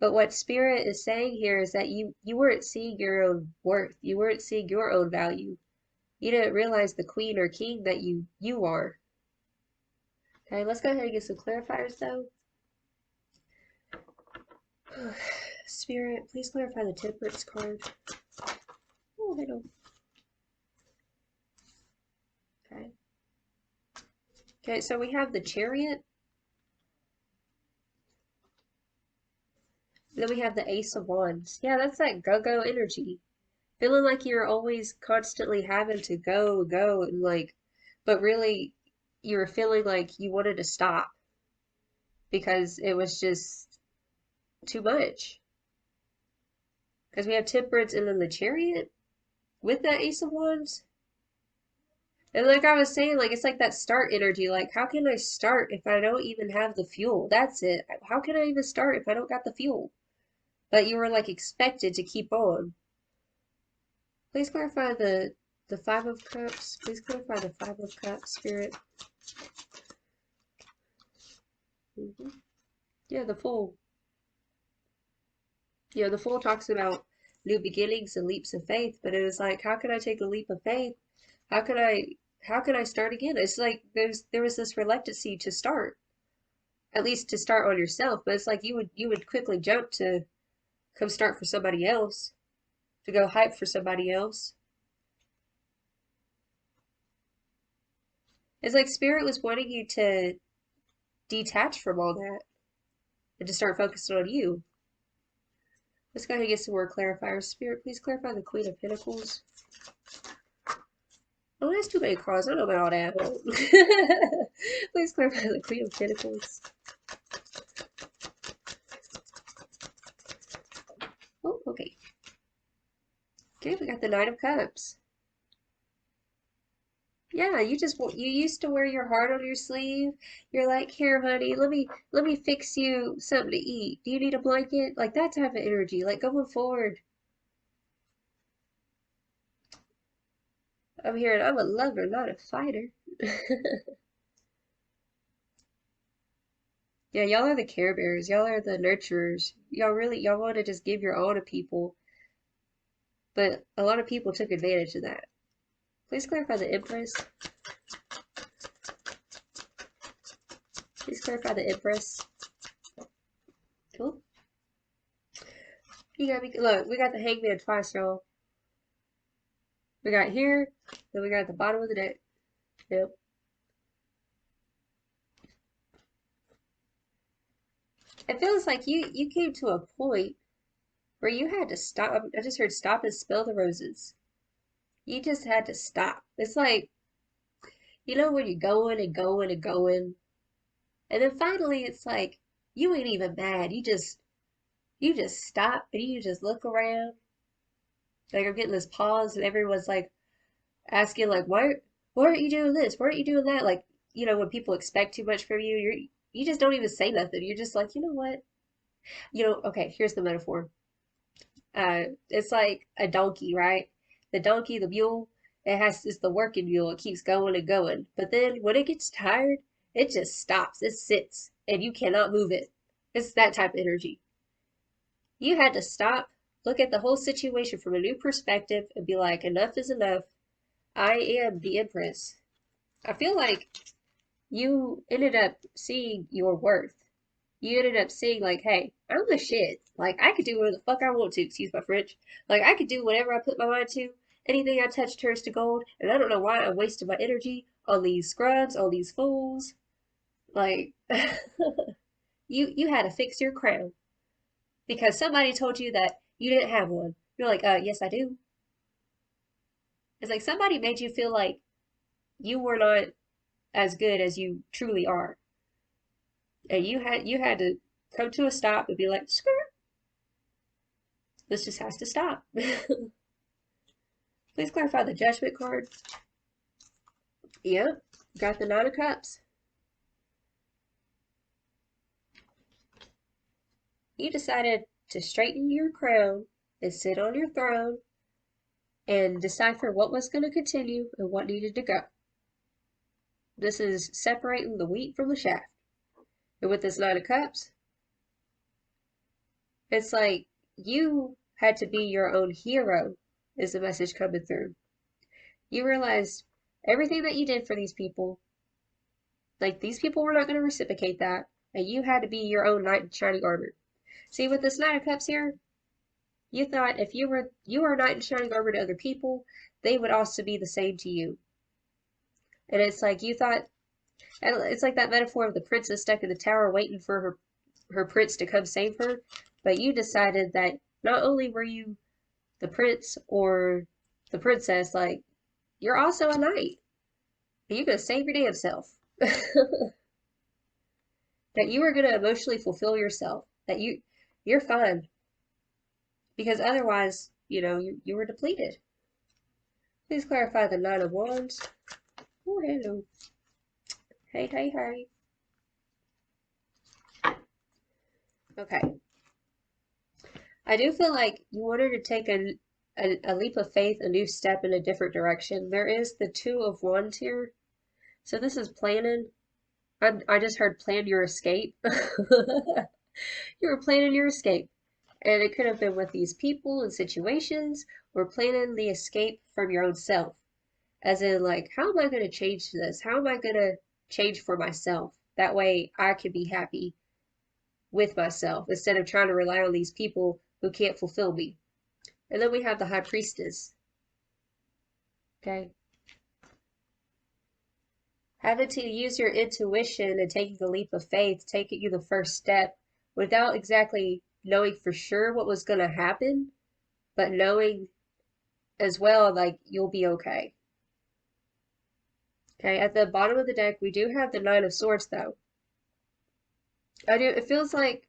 But what Spirit is saying here is that you weren't seeing your own worth. You weren't seeing your own value. You didn't realize the queen or king that you are. Okay, let's go ahead and get some clarifiers though. Spirit, please clarify the Temperance card. Oh, they don't. Okay. Okay, so we have the Chariot. Then we have the Ace of Wands. Yeah, that's that go-go energy. Feeling like you're always constantly having to go, and like, but really you were feeling like you wanted to stop because it was just too much. Because we have Temperance and then the Chariot with that Ace of Wands. And like I was saying, like it's like that start energy. Like, how can I start if I don't even have the fuel? That's it. How can I even start if I don't got the fuel? But you were like expected to keep on. Please clarify the Five of Cups. Please clarify the Five of Cups, Spirit. Yeah, the Fool. Yeah, the Fool talks about new beginnings and leaps of faith, but it was like, how can I take a leap of faith? How can I start again? It's like there was this reluctancy to start, at least to start on yourself, but it's like you would quickly jump to come start for somebody else, to go hype for somebody else. It's like Spirit was wanting you to detach from all that and to start focusing on you. Let's go ahead and get some more clarifiers. Spirit, please clarify the Queen of Pentacles. Oh, that's too many cards. I don't know about all that. Please clarify the Queen of Pentacles. Oh, okay. Okay, we got the Knight of Cups. Yeah, you used to wear your heart on your sleeve. You're like, here, honey, let me fix you something to eat. Do you need a blanket? Like that type of energy, like going forward. I'm hearing I'm a lover, not a fighter. Yeah, y'all are the care bears. Y'all are the nurturers. Y'all want to just give your all to people, but a lot of people took advantage of that. Please clarify the Empress. Please clarify the Empress. Cool. You got me. Look, we got the Hangman twice, y'all. We got here, then we got at the bottom of the deck. Yep. It feels like you came to a point where you had to stop. I just heard stop and smell the roses. You just had to stop. It's like, you know, when you're going and going and going, and then finally it's like you ain't even mad. You just stop and you just look around. Like I'm getting this pause and everyone's like asking like why aren't you doing this? Why aren't you doing that? Like, you know, when people expect too much from you, you just don't even say nothing. You're just like, you know what? You know, okay, here's the metaphor. It's like a donkey, right? The donkey, the mule, it's the working mule. It keeps going and going. But then when it gets tired, it just stops. It sits and you cannot move it. It's that type of energy. You had to stop, look at the whole situation from a new perspective and be like, enough is enough. I am the Empress. I feel like you ended up seeing your worth. You ended up seeing like, hey, I'm the shit. Like I could do whatever the fuck I want to, excuse my French. Like I could do whatever I put my mind to. Anything I touch turns to gold, and I don't know why I'm wasting my energy on these scrubs, on these fools. Like you had to fix your crown because somebody told you that you didn't have one. You're like, yes I do. It's like somebody made you feel like you were not as good as you truly are. And you had to come to a stop and be like, skirt, this just has to stop. Please clarify the judgment card. Yep, got the Nine of Cups. You decided to straighten your crown and sit on your throne and decipher what was going to continue and what needed to go. This is separating the wheat from the chaff. And with this Nine of Cups, it's like you had to be your own hero, is the message coming through. You realized everything that you did for these people, like these people were not going to reciprocate that, and you had to be your own knight in shining armor. See, with this Nine of Cups here, you thought if you were a knight in shining armor to other people, they would also be the same to you. And it's like you thought, it's like that metaphor of the princess stuck in the tower waiting for her prince to come save her. But you decided that not only were you the prince or the princess, like, you're also a knight. And you're going to save your damn self. That you are going to emotionally fulfill yourself. That you're fine. Because otherwise, you were depleted. Please clarify the Nine of Wands. Oh, hello. Hey, hey, hey. Okay. I do feel like you wanted to take a leap of faith, a new step in a different direction. There is the Two of Wands here. So this is planning. I just heard plan your escape. You were planning your escape. And it could have been with these people and situations, or planning the escape from your own self. As in, like, how am I going to change this? How am I going to change for myself? That way I can be happy with myself instead of trying to rely on these people who can't fulfill me. And then we have the High Priestess. Okay. Having to use your intuition and taking a leap of faith, taking you the first step without exactly knowing for sure what was going to happen, but knowing as well, like, you'll be okay. Okay, at the bottom of the deck, we do have the Nine of Swords, though. It feels like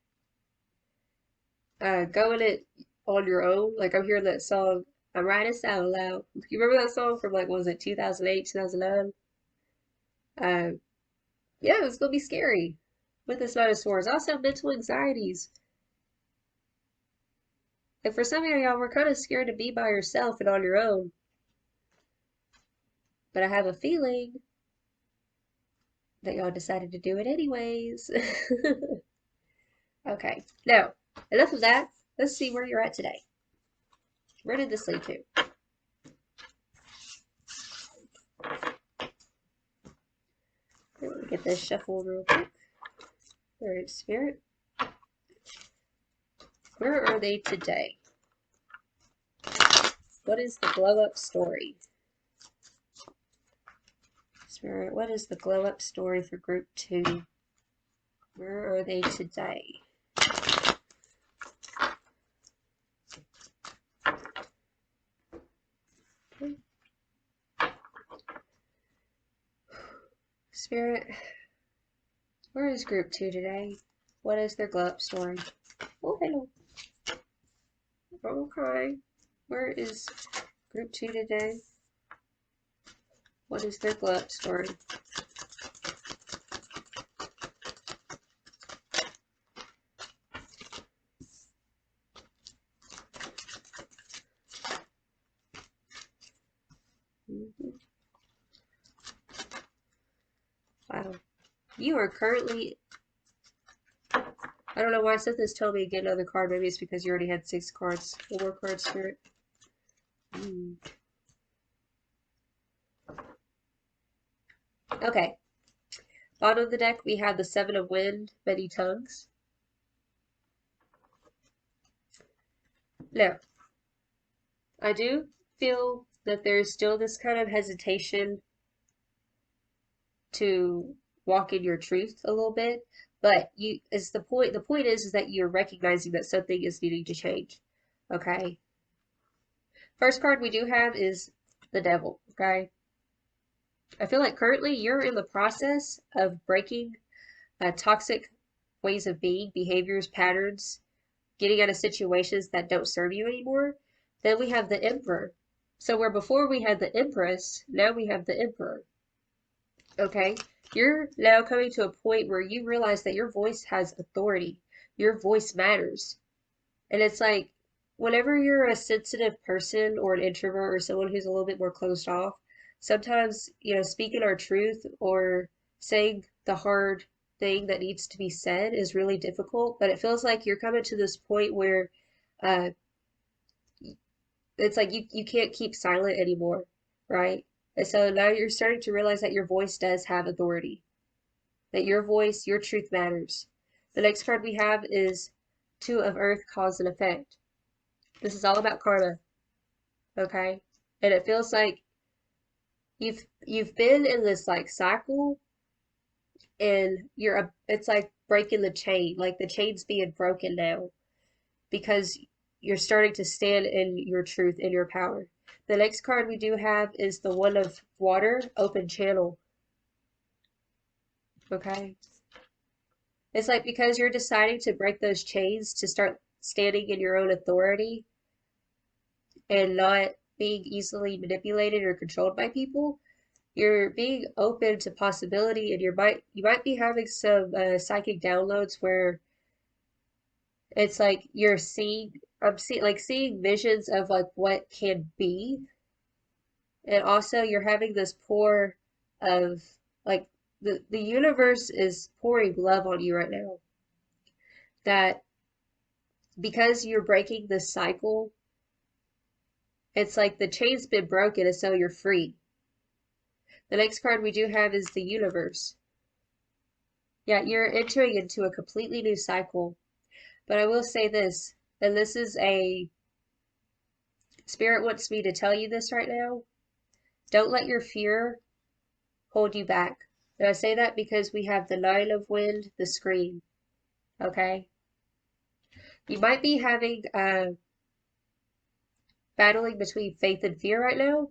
going it on your own. Like, I'm hearing that song, I'm writing sound loud. You remember that song from, like, what was it, 2008, 2009? Yeah, it was gonna be scary with this Nine of Swords. Also, mental anxieties. And for some of y'all, we're kind of scared to be by yourself and on your own. But I have a feeling that y'all decided to do it anyways. Okay, now, enough of that. Let's see where you're at today. Where did this lead to? Let me get this shuffled real quick. Alright, Spirit. Where are they today? What is the glow up story? Spirit, what is the glow up story for group 2? Where are they today? Okay. Spirit, where is group 2 today? What is their glow up story? Oh, hello. Okay. Where is group 2 today? What is their glow up story? Wow. You are currently... I don't know why something's telling me to get another card. Maybe it's because you already had 6 cards. 4 more cards, Spirit. Okay. Bottom of the deck, we have the Seven of Wind, many tongues. Now, I do feel that there's still this kind of hesitation to walk in your truth a little bit, but the point is that you're recognizing that something is needing to change. Okay. First card we do have is the Devil. Okay. I feel like currently you're in the process of breaking toxic ways of being, behaviors, patterns, getting out of situations that don't serve you anymore. Then we have the emperor. So where before we had the empress, now we have the emperor. Okay? You're now coming to a point where you realize that your voice has authority. Your voice matters. And it's like whenever you're a sensitive person or an introvert or someone who's a little bit more closed off, sometimes, speaking our truth or saying the hard thing that needs to be said is really difficult. But it feels like you're coming to this point where uh, it's like you can't keep silent anymore, right? And so now you're starting to realize that your voice does have authority, that your voice, your truth matters. The next card we have is Two of Earth, Cause and Effect. This is all about karma, okay? And it feels like you've been in this like cycle and it's like breaking the chain, like the chain's being broken now because you're starting to stand in your truth, in your power. The next card we do have is the One of Water, Open Channel, okay? It's like because you're deciding to break those chains to start standing in your own authority and not being easily manipulated or controlled by people, you're being open to possibility, and you might be having some psychic downloads where it's like you're seeing I'm seeing visions of like what can be, and also you're having this pour of like the universe is pouring love on you right now, that because you're breaking this cycle, it's like the chain's been broken and so you're free. The next card we do have is the Universe. Yeah, you're entering into a completely new cycle. But I will say this, and this is a Spirit wants me to tell you this right now. Don't let your fear hold you back. And I say that because we have the Nine of Wind, the Screen. Okay? You might be having battling between faith and fear right now.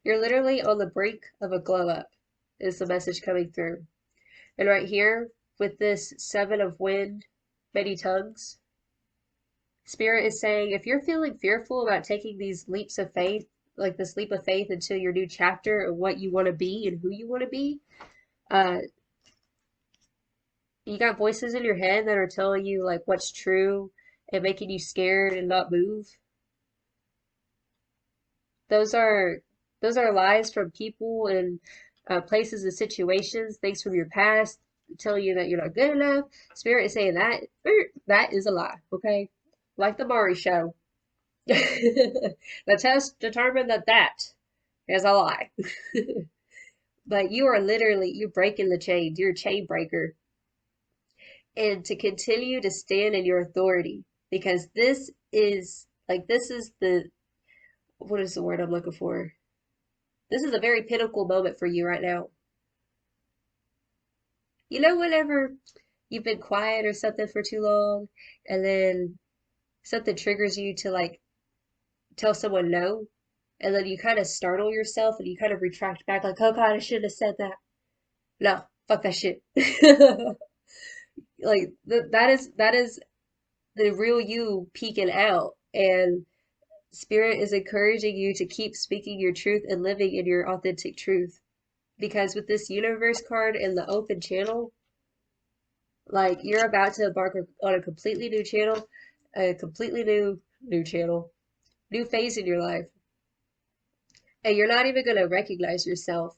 You're literally on the brink of a glow up, is the message coming through. And right here, with this Seven of Wind, many tongues, Spirit is saying if you're feeling fearful about taking these leaps of faith, like this leap of faith into your new chapter of what you want to be and who you want to be, uh, you got voices in your head that are telling you like what's true and making you scared and not move. Those are those are lies from people and places and situations, things from your past, telling you that you're not good enough. Spirit is saying that that is a lie. Okay, like the Maury show. The test determined that that is a lie. But you are literally, you're breaking the chains. You're a chain breaker. And to continue to stand in your authority, because this is what is the word I'm looking for? This is a very pinnacle moment for you right now. You know, whenever you've been quiet or something for too long, and then something triggers you to like tell someone no, and then you kind of startle yourself and you kind of retract back like, oh God, I shouldn't have said that. No, fuck that shit. Like that is the real you peeking out, and Spirit is encouraging you to keep speaking your truth and living in your authentic truth. Because with this Universe card and the open channel, like you're about to embark on a completely new channel, a completely new channel, new phase in your life, and you're not even gonna recognize yourself.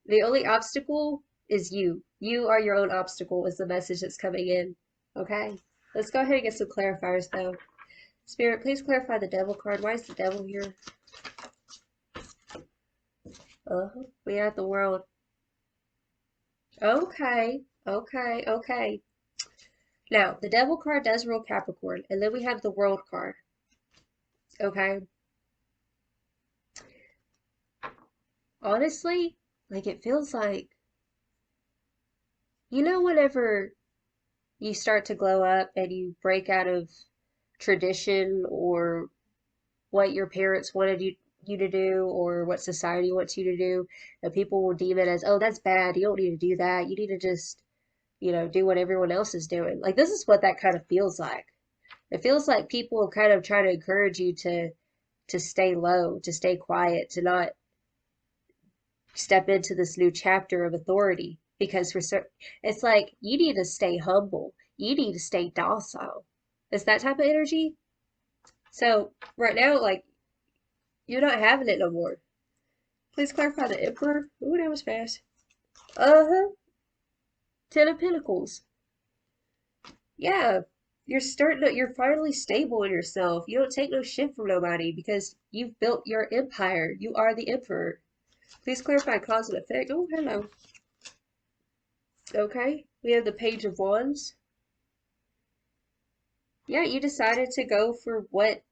The only obstacle is you. You are your own obstacle, is the message that's coming in. Okay? Let's go ahead and get some clarifiers though. Spirit, please clarify the devil card. Why is the devil here? We have the world. Okay, okay, okay. Now, the devil card does rule Capricorn, and then we have the world card. Okay? Honestly, like it feels like, whenever you start to glow up and you break out of tradition or what your parents wanted you you to do or what society wants you to do, and people will deem it as, oh, that's bad. You don't need to do that. You need to just, do what everyone else is doing. Like this is what that kind of feels like. It feels like people kind of try to encourage you to stay low, to stay quiet, to not step into this new chapter of authority because it's like you need to stay humble. You need to stay docile. It's that type of energy. So right now, like you're not having it no more. Please clarify the Emperor. Ooh, that was fast. Uh-huh. Ten of Pentacles. Yeah. You're finally stable in yourself. You don't take no shit from nobody because you've built your empire. You are the Emperor. Please clarify cause and effect. Oh, hello. Okay. We have the Page of Wands. Yeah, you decided to go for what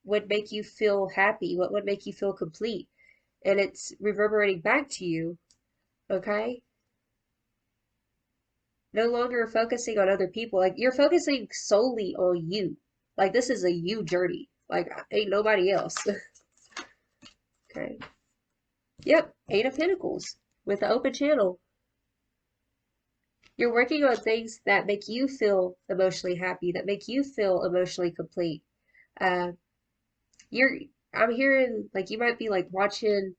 would make you feel happy, what would make you feel complete. And it's reverberating back to you, okay? No longer focusing on other people. Like, you're focusing solely on you. Like, this is a you journey. Like, ain't nobody else. Okay. Yep, Eight of Pentacles with the open channel. You're working on things that make you feel emotionally happy, that make you feel emotionally complete. Uh, you're I'm hearing like you might be like watching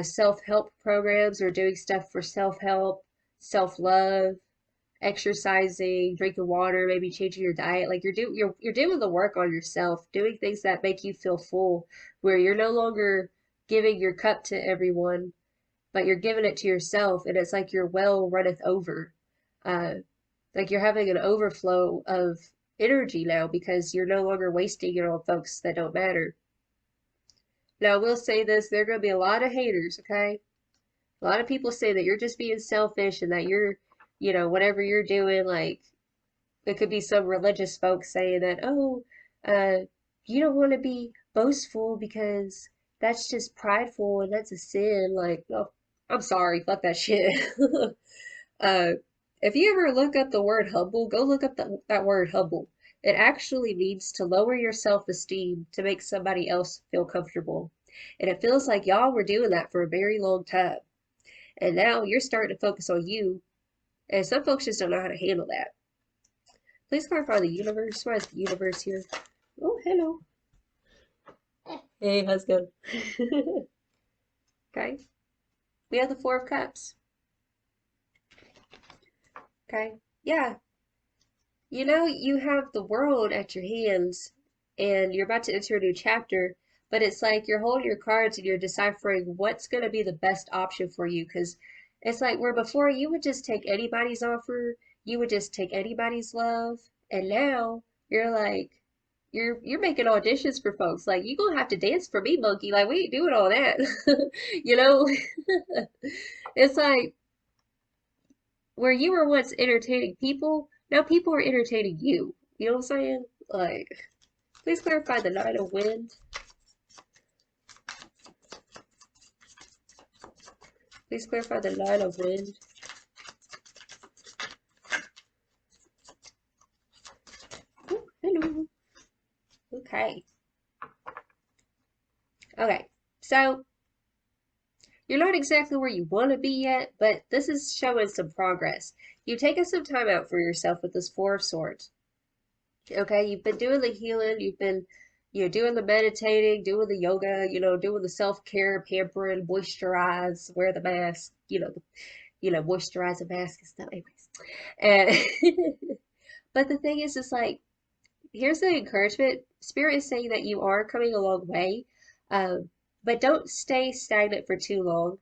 self-help programs or doing stuff for self-help, self-love, exercising, drinking water, maybe changing your diet. Like you're doing the work on yourself, doing things that make you feel full, where you're no longer giving your cup to everyone, but you're giving it to yourself, and it's like your well runneth over. Uh, like you're having an overflow of energy now because you're no longer wasting it on folks that don't matter. Now, I will say this, there are going to be a lot of haters, okay? A lot of people say that you're just being selfish and that you're, whatever you're doing, like, it could be some religious folks saying that, oh, uh, you don't want to be boastful because that's just prideful and that's a sin. Like, oh, I'm sorry, fuck that shit. Uh, if you ever look up the word humble, go look up that word humble. It actually means to lower your self-esteem to make somebody else feel comfortable. And it feels like y'all were doing that for a very long time. And now you're starting to focus on you. And some folks just don't know how to handle that. Please clarify the universe. Why is the universe here? Oh, hello. Hey, how's it going? Okay. We have the Four of Cups. Okay. Yeah, you have the world at your hands and you're about to enter a new chapter, but it's like you're holding your cards and you're deciphering what's going to be the best option for you. Because it's like where before you would just take anybody's offer, you would just take anybody's love, and now you're like, you're making auditions for folks. Like, you gonna have to dance for me, monkey. Like, we ain't doing all that. You know? It's like where you were once entertaining people, now people are entertaining you. You know what I'm saying? Like, please clarify the Nine of Wind. Please clarify the Nine of Wind. Oh, hello. Okay. Okay. So, you're not exactly where you want to be yet, but this is showing some progress. You've taken some time out for yourself with this Four of Swords. Okay, you've been doing the healing, you've been, doing the meditating, doing the yoga, doing the self-care, pampering, moisturize, wear the mask, moisturize the mask and stuff. Anyways. And but the thing is, it's like, here's the encouragement. Spirit is saying that you are coming a long way, um, but don't stay stagnant for too long.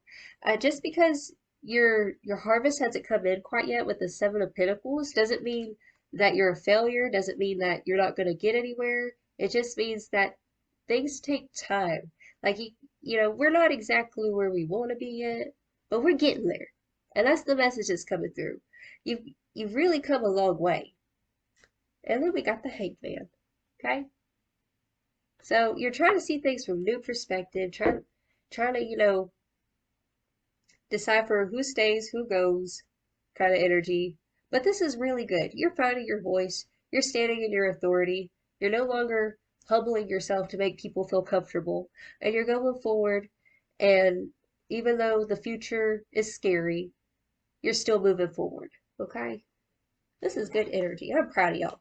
Just because your harvest hasn't come in quite yet with the Seven of Pentacles doesn't mean that you're a failure. Doesn't mean that you're not going to get anywhere. It just means that things take time. Like we're not exactly where we want to be yet, but we're getting there, and that's the message that's coming through. You've you've really come a long way. And then we got the Hangman. Okay? So you're trying to see things from a new perspective, trying to, decipher who stays, who goes, kind of energy. But this is really good. You're finding your voice. You're standing in your authority. You're no longer humbling yourself to make people feel comfortable. And you're going forward, and even though the future is scary, you're still moving forward. Okay? This is good energy. I'm proud of y'all.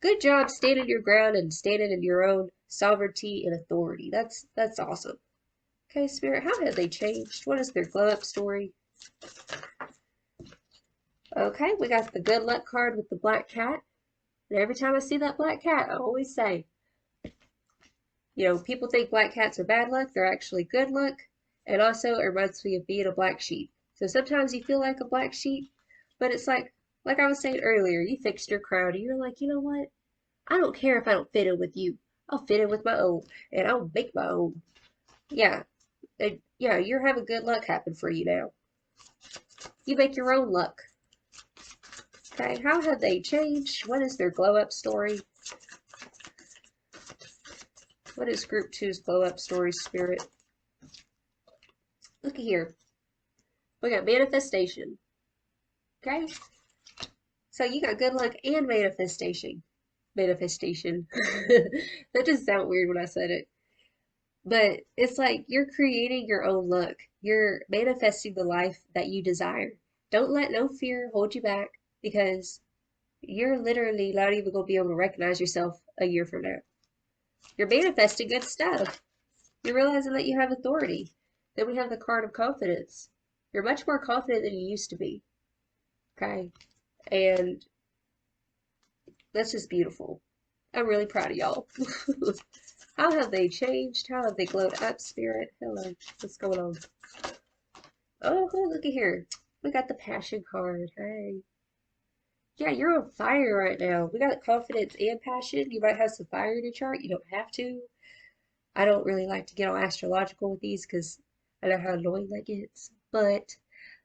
Good job standing your ground and standing in your own sovereignty and authority. That's awesome. Okay, Spirit, how have they changed? What is their glow up story? Okay, we got the good luck card with the black cat. And every time I see that black cat, I always say, people think black cats are bad luck. They're actually good luck. And also, it reminds me of being a black sheep. So sometimes you feel like a black sheep, but it's like I was saying earlier, you fixed your crown and you're like, you know what? I don't care if I don't fit in with you. I'll fit in with my own, and I'll make my own. Yeah, yeah, you're having good luck happen for you now. You make your own luck. Okay, how have they changed? What is their glow up story? What is Group 2's glow up story, Spirit? Look at here. We got manifestation. Okay? So you got good luck and manifestation. Manifestation. That just sounded weird when I said it. But it's like you're creating your own luck. You're manifesting the life that you desire. Don't let no fear hold you back because you're literally not even going to be able to recognize yourself a year from now. You're manifesting good stuff. You're realizing that you have authority. Then we have the card of confidence. You're much more confident than you used to be. Okay? And that's just beautiful. I'm really proud of y'all. How have they changed? How have they glowed up, Spirit? Hello. What's going on? Oh, look at here. We got the passion card. Hey. Yeah, you're on fire right now. We got confidence and passion. You might have some fire in your chart. You don't have to. I don't really like to get all astrological with these because I know how annoying that gets. But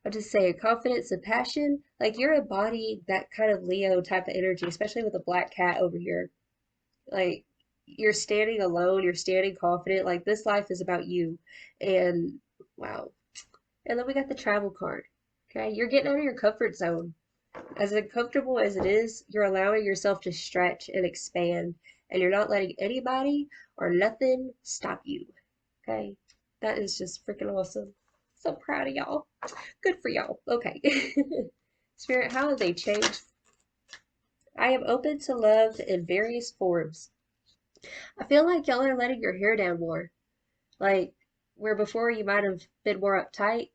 I'm just saying, confidence and passion, like you're embodying that kind of Leo type of energy, especially with the black cat over here. Like you're standing alone, you're standing confident. Like this life is about you. And wow. And then we got the travel card. Okay, you're getting out of your comfort zone. As uncomfortable as it is, you're allowing yourself to stretch and expand, and you're not letting anybody or nothing stop you. Okay? That is just freaking awesome. So proud of y'all. Good for y'all. Okay. Spirit, how have they changed? I am open to love in various forms. I feel like y'all are letting your hair down more. Like, where before you might have been more uptight,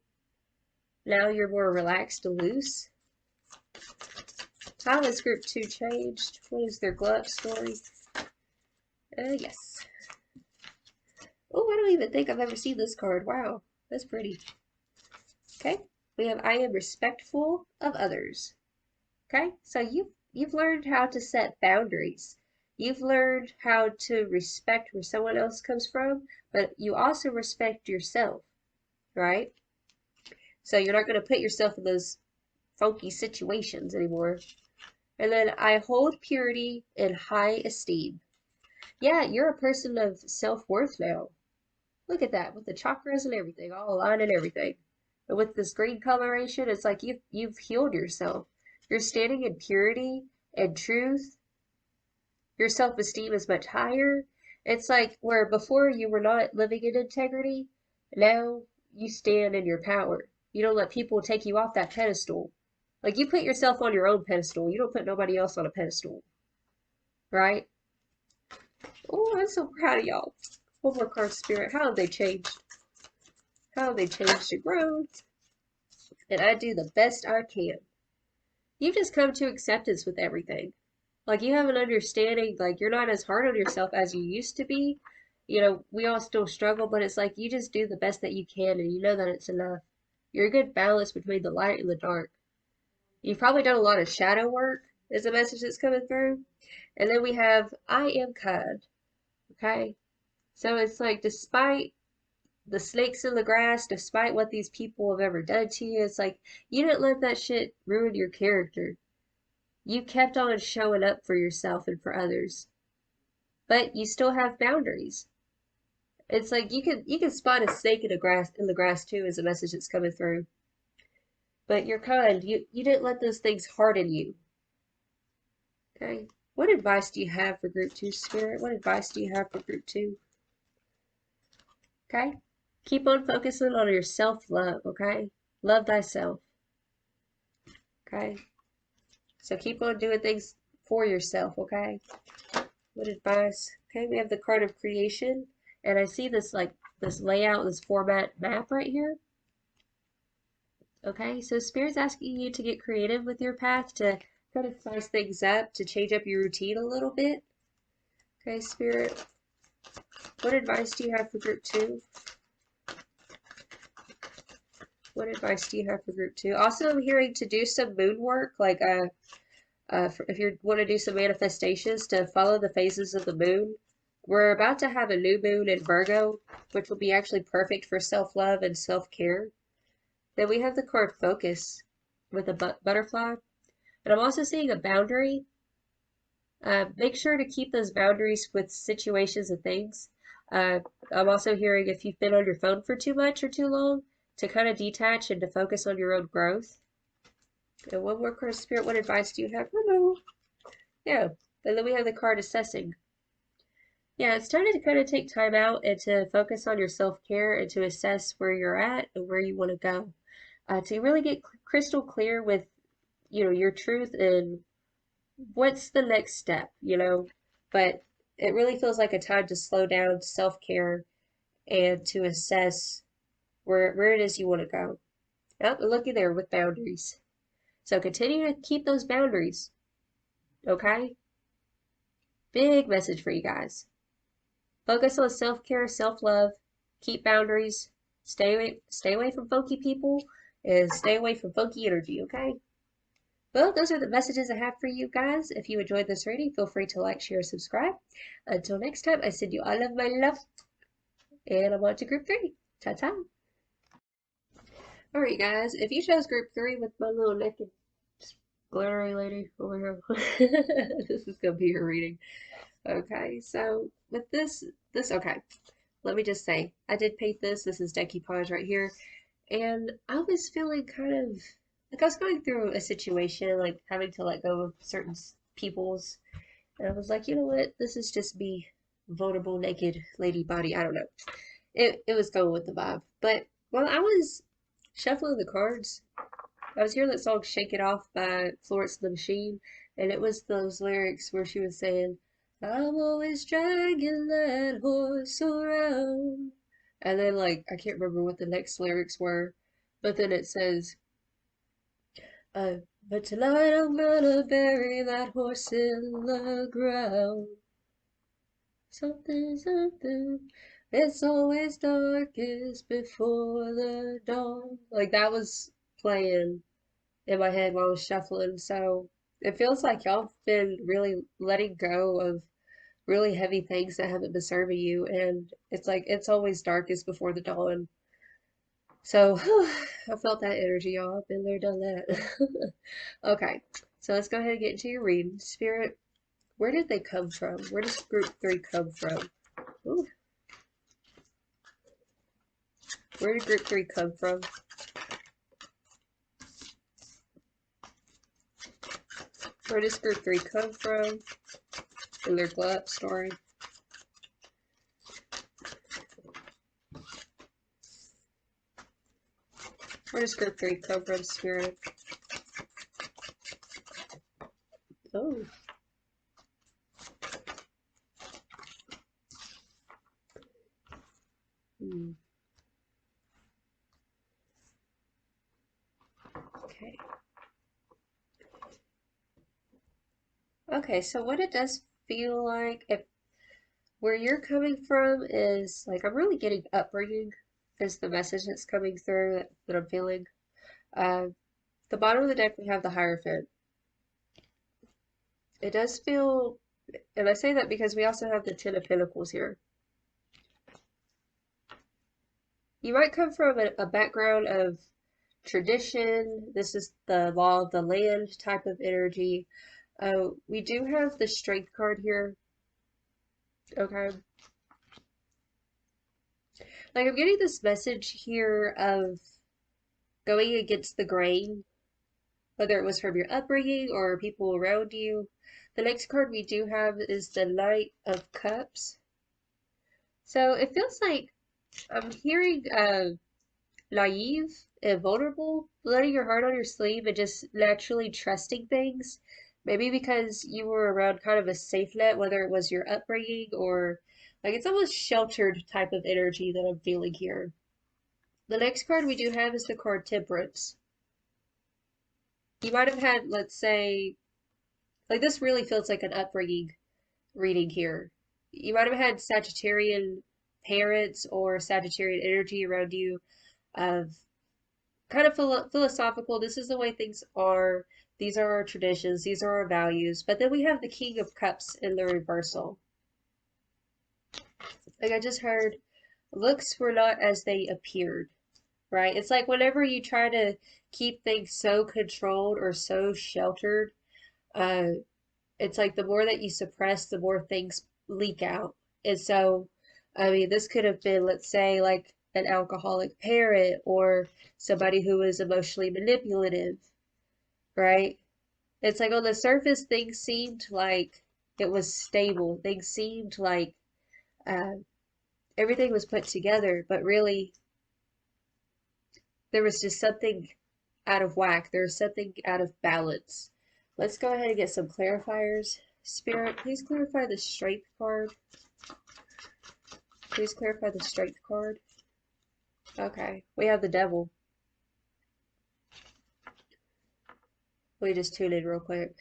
now you're more relaxed and loose. How has Group 2 changed? What is their glow up story? Yes. Oh, I don't even think I've ever seen this card. Wow, that's pretty. Okay, we have I am respectful of others. Okay, so you've learned how to set boundaries. You've learned how to respect where someone else comes from, but you also respect yourself, right? So you're not going to put yourself in those funky situations anymore. And then I hold purity in high esteem. Yeah, you're a person of self-worth now. Look at that, with the chakras and everything, all aligned and everything. But with this green coloration, it's like you've healed yourself. You're standing in purity and truth. Your self-esteem is much higher. It's like where before you were not living in integrity, now you stand in your power. You don't let people take you off that pedestal. Like you put yourself on your own pedestal. You don't put nobody else on a pedestal. Right? Oh, I'm so proud of y'all. One more card, Spirit. How have they changed? How have they changed and grown? And I do the best I can. You've just come to acceptance with everything. Like you have an understanding, like you're not as hard on yourself as you used to be. We all still struggle, but it's like you just do the best that you can and you know that it's enough. You're a good balance between the light and the dark. You've probably done a lot of shadow work, is a message that's coming through. And then we have I am kind. Okay? So it's like despite the snakes in the grass, despite what these people have ever done to you, it's like you didn't let that shit ruin your character. You kept on showing up for yourself and for others. But you still have boundaries. It's like you can spot a snake in the grass too as a message that's coming through. But you're kind. You didn't let those things harden you. Okay? What advice do you have for group 2, Spirit? What advice do you have for group 2? Okay? Keep on focusing on your self-love, okay? Love thyself, okay? So keep on doing things for yourself, okay? What advice? Okay, we have the card of creation, and I see this like this layout, this format map right here. Okay, so Spirit's asking you to get creative with your path, to kind of spice things up, to change up your routine a little bit. Okay, Spirit, what advice do you have for group 2? What advice do you have for group 2? Also, I'm hearing to do some moon work, like if you want to do some manifestations, to follow the phases of the moon. We're about to have a new moon in Virgo, which will be actually perfect for self-love and self-care. Then we have the card focus with a butterfly. And I'm also seeing a boundary. Make sure to keep those boundaries with situations and things. I'm also hearing if you've been on your phone for too much or too long, to kind of detach and to focus on your own growth. And one more card, Spirit, what advice do you have? Hello. Yeah. And then we have the card assessing. Yeah, it's time to kind of take time out and to focus on your self-care and to assess where you're at and where you want to go. To really get crystal clear with, your truth and what's the next step. But it really feels like a time to slow down, self-care, and to assess where it is you want to go. Oh, looky there with boundaries. So continue to keep those boundaries, okay? Big message for you guys. Focus on self-care, self-love, keep boundaries, stay away from funky people, and stay away from funky energy, okay? Well, those are the messages I have for you guys. If you enjoyed this reading, feel free to like, share, subscribe. Until next time, I send you all of my love, and I'm on to group 3. Ta-ta! Alright guys, if you chose group 3 with my little naked glittery lady over here, this is gonna be your reading. Okay, so with okay, let me just say, I did paint this. This is decoupage right here. And I was feeling kind of like I was going through a situation, like having to let go of certain people's. And I was like, you know what? This is just me, vulnerable, naked lady body. I don't know. It was going with the vibe. But while I was shuffling the cards, I was hearing that song "Shake It Off" by Florence and the Machine, and it was those lyrics where she was saying, "I'm always dragging that horse around." And then, like, I can't remember what the next lyrics were, but then it says, uh, "But tonight I'm gonna bury that horse in the ground. Something, something. It's always darkest before the dawn." Like, that was playing in my head while I was shuffling. So it feels like y'all have been really letting go of really heavy things that haven't been serving you. And it's like it's always darkest before the dawn. So I felt that energy, y'all. I've been there, done that. Okay, so let's go ahead and get into your reading. Spirit, where did they come from? Where does group 3 come from? Ooh, where did group 3 come from? Where does group 3 come from in their glow up story? Where does group 3 come from, Spirit? Oh. Hmm. Okay. Okay, so what it does feel like, if where you're coming from is like, I'm really getting upbringing is the message that's coming through that I'm feeling. Uh, the bottom of the deck, we have the Hierophant. It does feel, and I say that because we also have the Ten of Pentacles here. You might come from a background of tradition. This is the law of the land type of energy. We do have the Strength card here. Okay. Like, I'm getting this message here of going against the grain. whether it was from your upbringing or people around you. The next card we do have is the Knight of Cups. So it feels like I'm hearing naive and vulnerable, letting your heart on your sleeve and just naturally trusting things. Maybe because you were around kind of a safe net, whether it was your upbringing or like it's almost sheltered type of energy that I'm feeling here. The next card we do have is the card Temperance. You might have had, let's say, like this really feels like an upbringing reading here. You might have had Sagittarian parents or Sagittarian energy around you of kind of philosophical. This is the way things are. These are our traditions. These are our values. But then we have the King of Cups in the reversal. Like I just heard, looks were not as they appeared, right? It's like whenever you try to keep things so controlled or so sheltered, uh, it's like the more that you suppress, the more things leak out. And so, I mean, this could have been, let's say, like an alcoholic parent or somebody who was emotionally manipulative, right? It's like on the surface, things seemed like it was stable. Things seemed like uh, everything was put together, but really, there was just something out of whack. There was something out of balance. Let's go ahead and get some clarifiers. Spirit, please clarify the Strength card. Please clarify the Strength card. Okay, we have the Devil. Let me just tune in real quick.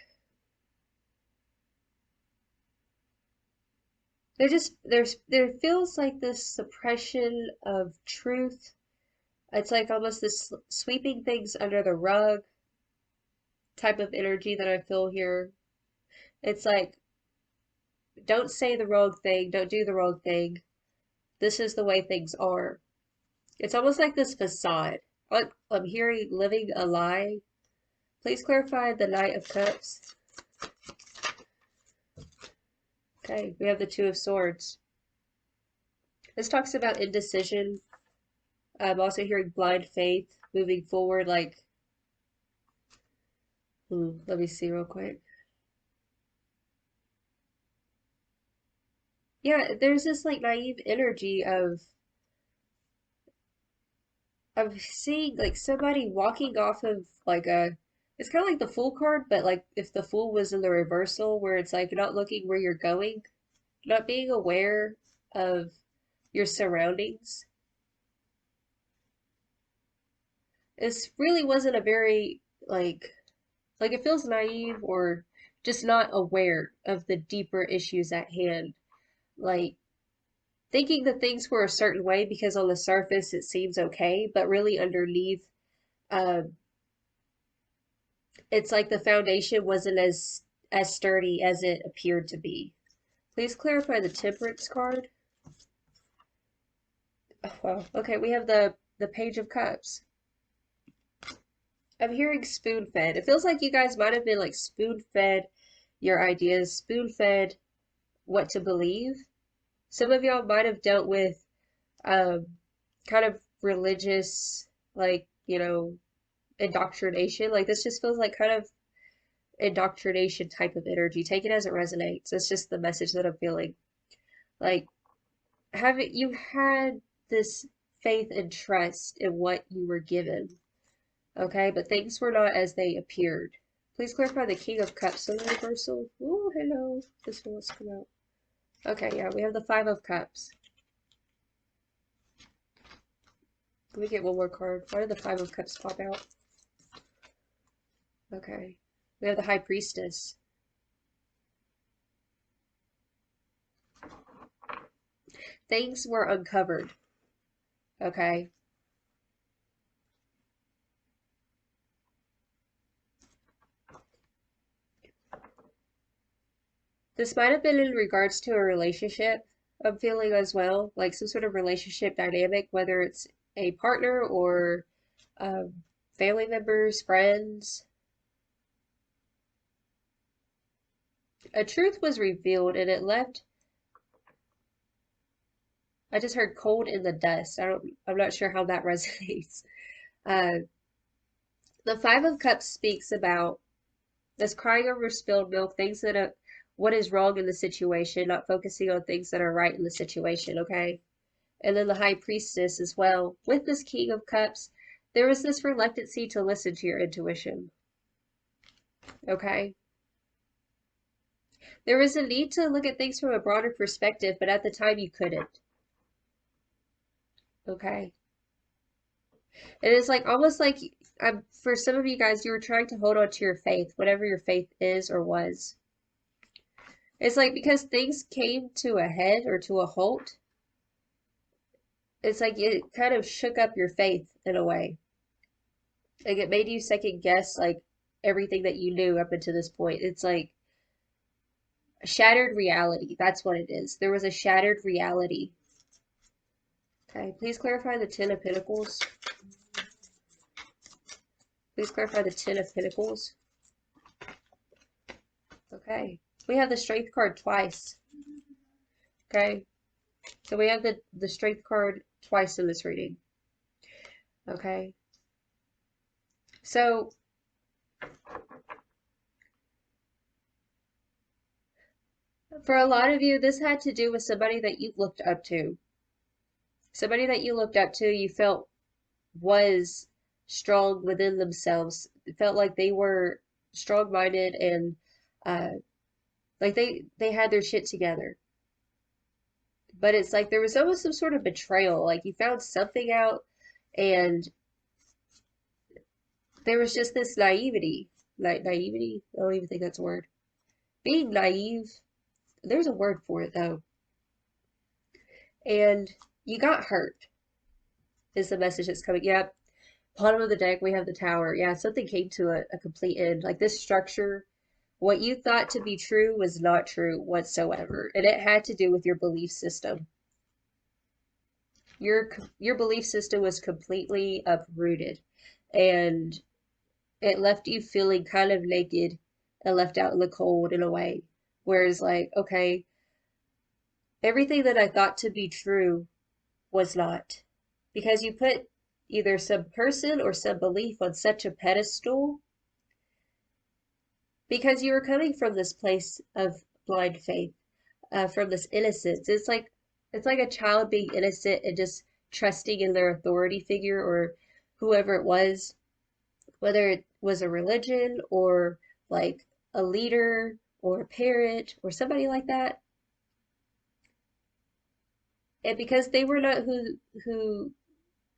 There feels like this suppression of truth. It's like almost this sweeping things under the rug type of energy that I feel here. It's like don't say the wrong thing, don't do the wrong thing. This is the way things are. It's almost like this facade. I'm hearing living a lie. Please clarify the Knight of Cups. Okay, we have the Two of Swords. This talks about indecision. I'm also hearing blind faith, moving forward, like, let me see real quick. Yeah, there's this like naive energy of seeing like somebody walking off of like a it's kind of like the Fool card, but like if the Fool was in the reversal, where it's like you're not looking where you're going, not being aware of your surroundings. This really wasn't a very like it feels naive or just not aware of the deeper issues at hand. Like thinking that things were a certain way because on the surface it seems okay, but really underneath, um, it's like the foundation wasn't as sturdy as it appeared to be. Please clarify the Temperance card. Oh, well, okay, we have the Page of Cups. I'm hearing spoon fed. It feels like you guys might have been like spoon fed your ideas, spoon fed what to believe. Some of y'all might have dealt with um, kind of religious, like, indoctrination. Like, this just feels like kind of indoctrination type of energy. Take it as it resonates. It's just the message that I'm feeling. Like, haven't you had this faith and trust in what you were given? Okay, but things were not as they appeared. Please clarify the King of Cups in the reversal. Oh, hello. This one wants to come out. Okay, yeah, we have the Five of Cups. Let me get one more card. Why did the Five of Cups pop out? Okay. We have the High Priestess. Things were uncovered. Okay. This might have been in regards to a relationship I'm feeling as well, like some sort of relationship dynamic, whether it's a partner or family members, friends. A truth was revealed and it left, I just heard cold in the dust. I'm not sure how that resonates. Uh, The Five of Cups speaks about this crying over spilled milk, things that are what is wrong in the situation, not focusing on things that are right in the situation, okay? And then the High Priestess as well. With this King of Cups, there was this reluctancy to listen to your intuition, okay? There was a need to look at things from a broader perspective, but at the time you couldn't, okay? It is like almost like for some of you guys, you were trying to hold on to your faith, whatever your faith is or was. It's like because things came to a head or to a halt, it's like it kind of shook up your faith in a way. Like it made you second guess like everything that you knew up until this point. It's like a shattered reality. That's what it is. There was a shattered reality. Okay, please clarify the Ten of Pentacles. Please clarify the Ten of Pentacles. Okay. We have the Strength card twice. Okay. So we have the Strength card twice in this reading. Okay. So for a lot of you, this had to do with somebody that you looked up to. Somebody that you looked up to, you felt was strong within themselves. It felt like they were strong-minded and uh, like they had their shit together. But it's like there was almost some sort of betrayal. Like you found something out and there was just this naivety. Like naivety? I don't even think that's a word. Being naive. There's a word for it though. And you got hurt is the message that's coming. Yep. Bottom of the deck, we have the tower. Yeah, something came to a complete end. Like this structure, what you thought to be true was not true whatsoever. And it had to do with your belief system. Your belief system was completely uprooted. And it left you feeling kind of naked and left out in the cold in a way. Whereas like, okay, everything that I thought to be true was not. Because you put either some person or some belief on such a pedestal because you were coming from this place of blind faith, from this innocence. It's like a child being innocent and just trusting in their authority figure or whoever it was, whether it was a religion or like a leader or a parent or somebody like that. And because they were not who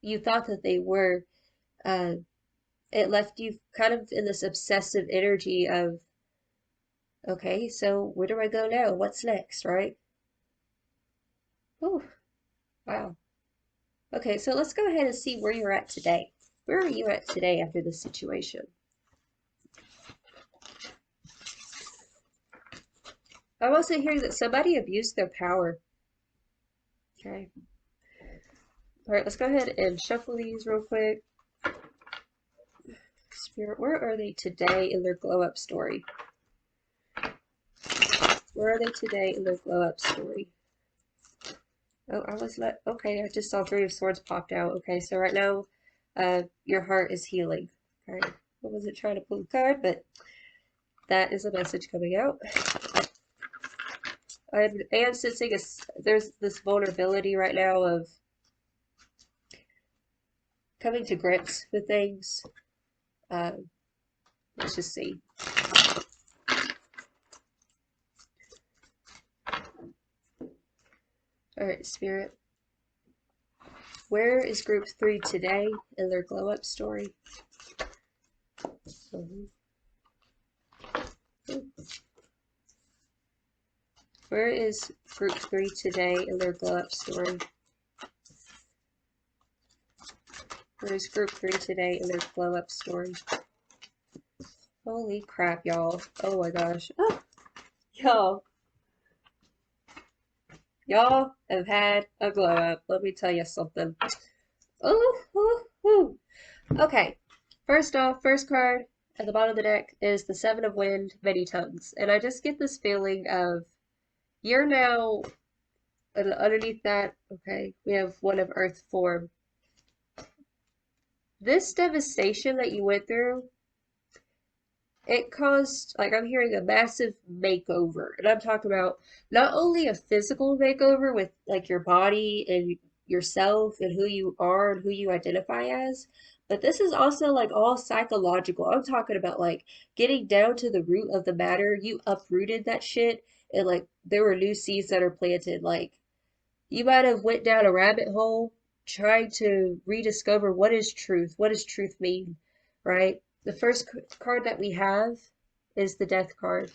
you thought that they were, uh, it left you kind of in this obsessive energy of, okay, so where do I go now? What's next, right? Oh, wow. Okay, so let's go ahead and see where you're at today. Where are you at today after this situation? I'm also hearing that somebody abused their power. Okay. All right, let's go ahead and shuffle these real quick. Spirit, where are they today in their glow up story? Where are they today in their glow up story? Oh, okay, I just saw Three of Swords popped out. Okay, so right now, your heart is healing. Okay, I wasn't trying to pull a card, but that is a message coming out. I am sensing there's this vulnerability right now of coming to grips with things. Let's just see. All right, Spirit. Where is group 3 today in their glow up story? Where is group 3 today in their glow up story? Where is group 3 today in their glow up story? Holy crap, y'all. Oh my gosh. Oh, y'all. Y'all have had a glow up. Let me tell you something. Oh. Okay. First off, first card at the bottom of the deck is the Seven of Wind, Many Tongues. And I just get this feeling of you're now underneath that. Okay. We have one of Earth form. this devastation that you went through, it caused, like, I'm hearing a massive makeover. And I'm talking about not only a physical makeover with, like, your body and yourself and who you are and who you identify as, but this is also, like, all psychological. I'm talking about, like, getting down to the root of the matter. You uprooted that shit, and, like, there were new seeds that are planted. Like, you might have went down a rabbit hole trying to rediscover what is truth. What does truth mean, right? The first card that we have is the Death card.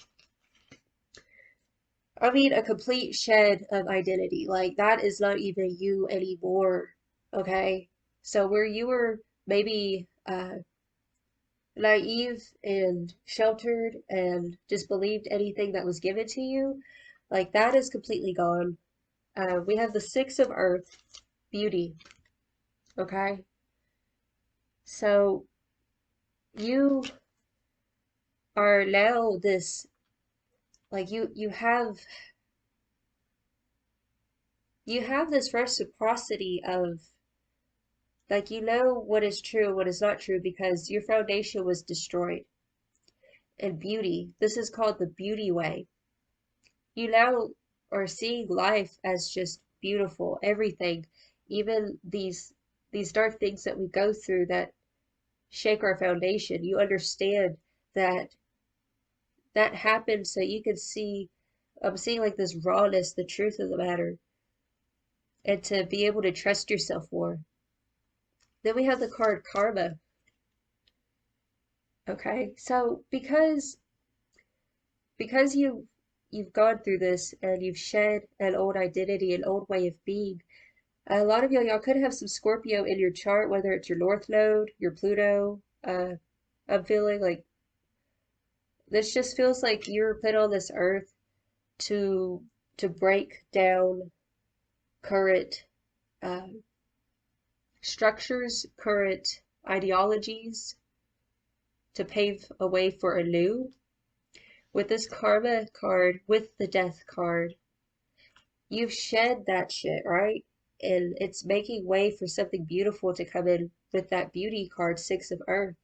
I mean, a complete shed of identity. Like, that is not even you anymore, okay? So where you were maybe naive and sheltered and just believed anything that was given to you, like, that is completely gone. We have the Six of Earth, beauty, okay? So you are now this, like, you have this reciprocity of, like, you know what is true, what is not true, because your foundation was destroyed. And beauty, this is called the beauty way. You now are seeing life as just beautiful, everything, even these dark things that we go through that shake our foundation. You understand that that happened so you can see, I'm seeing, like, this rawness, the truth of the matter, and to be able to trust yourself more. Then we have the card karma. Okay, so because you've gone through this and you've shed an old identity, an old way of being, a lot of y'all could have some Scorpio in your chart, whether it's your North Node, your Pluto. I'm feeling like this just feels like you were put on this earth to break down current uh, structures, current ideologies, to pave a way for a new. With this karma card, with the death card, you've shed that shit, right? And it's making way for something beautiful to come in with that beauty card, Six of Earth.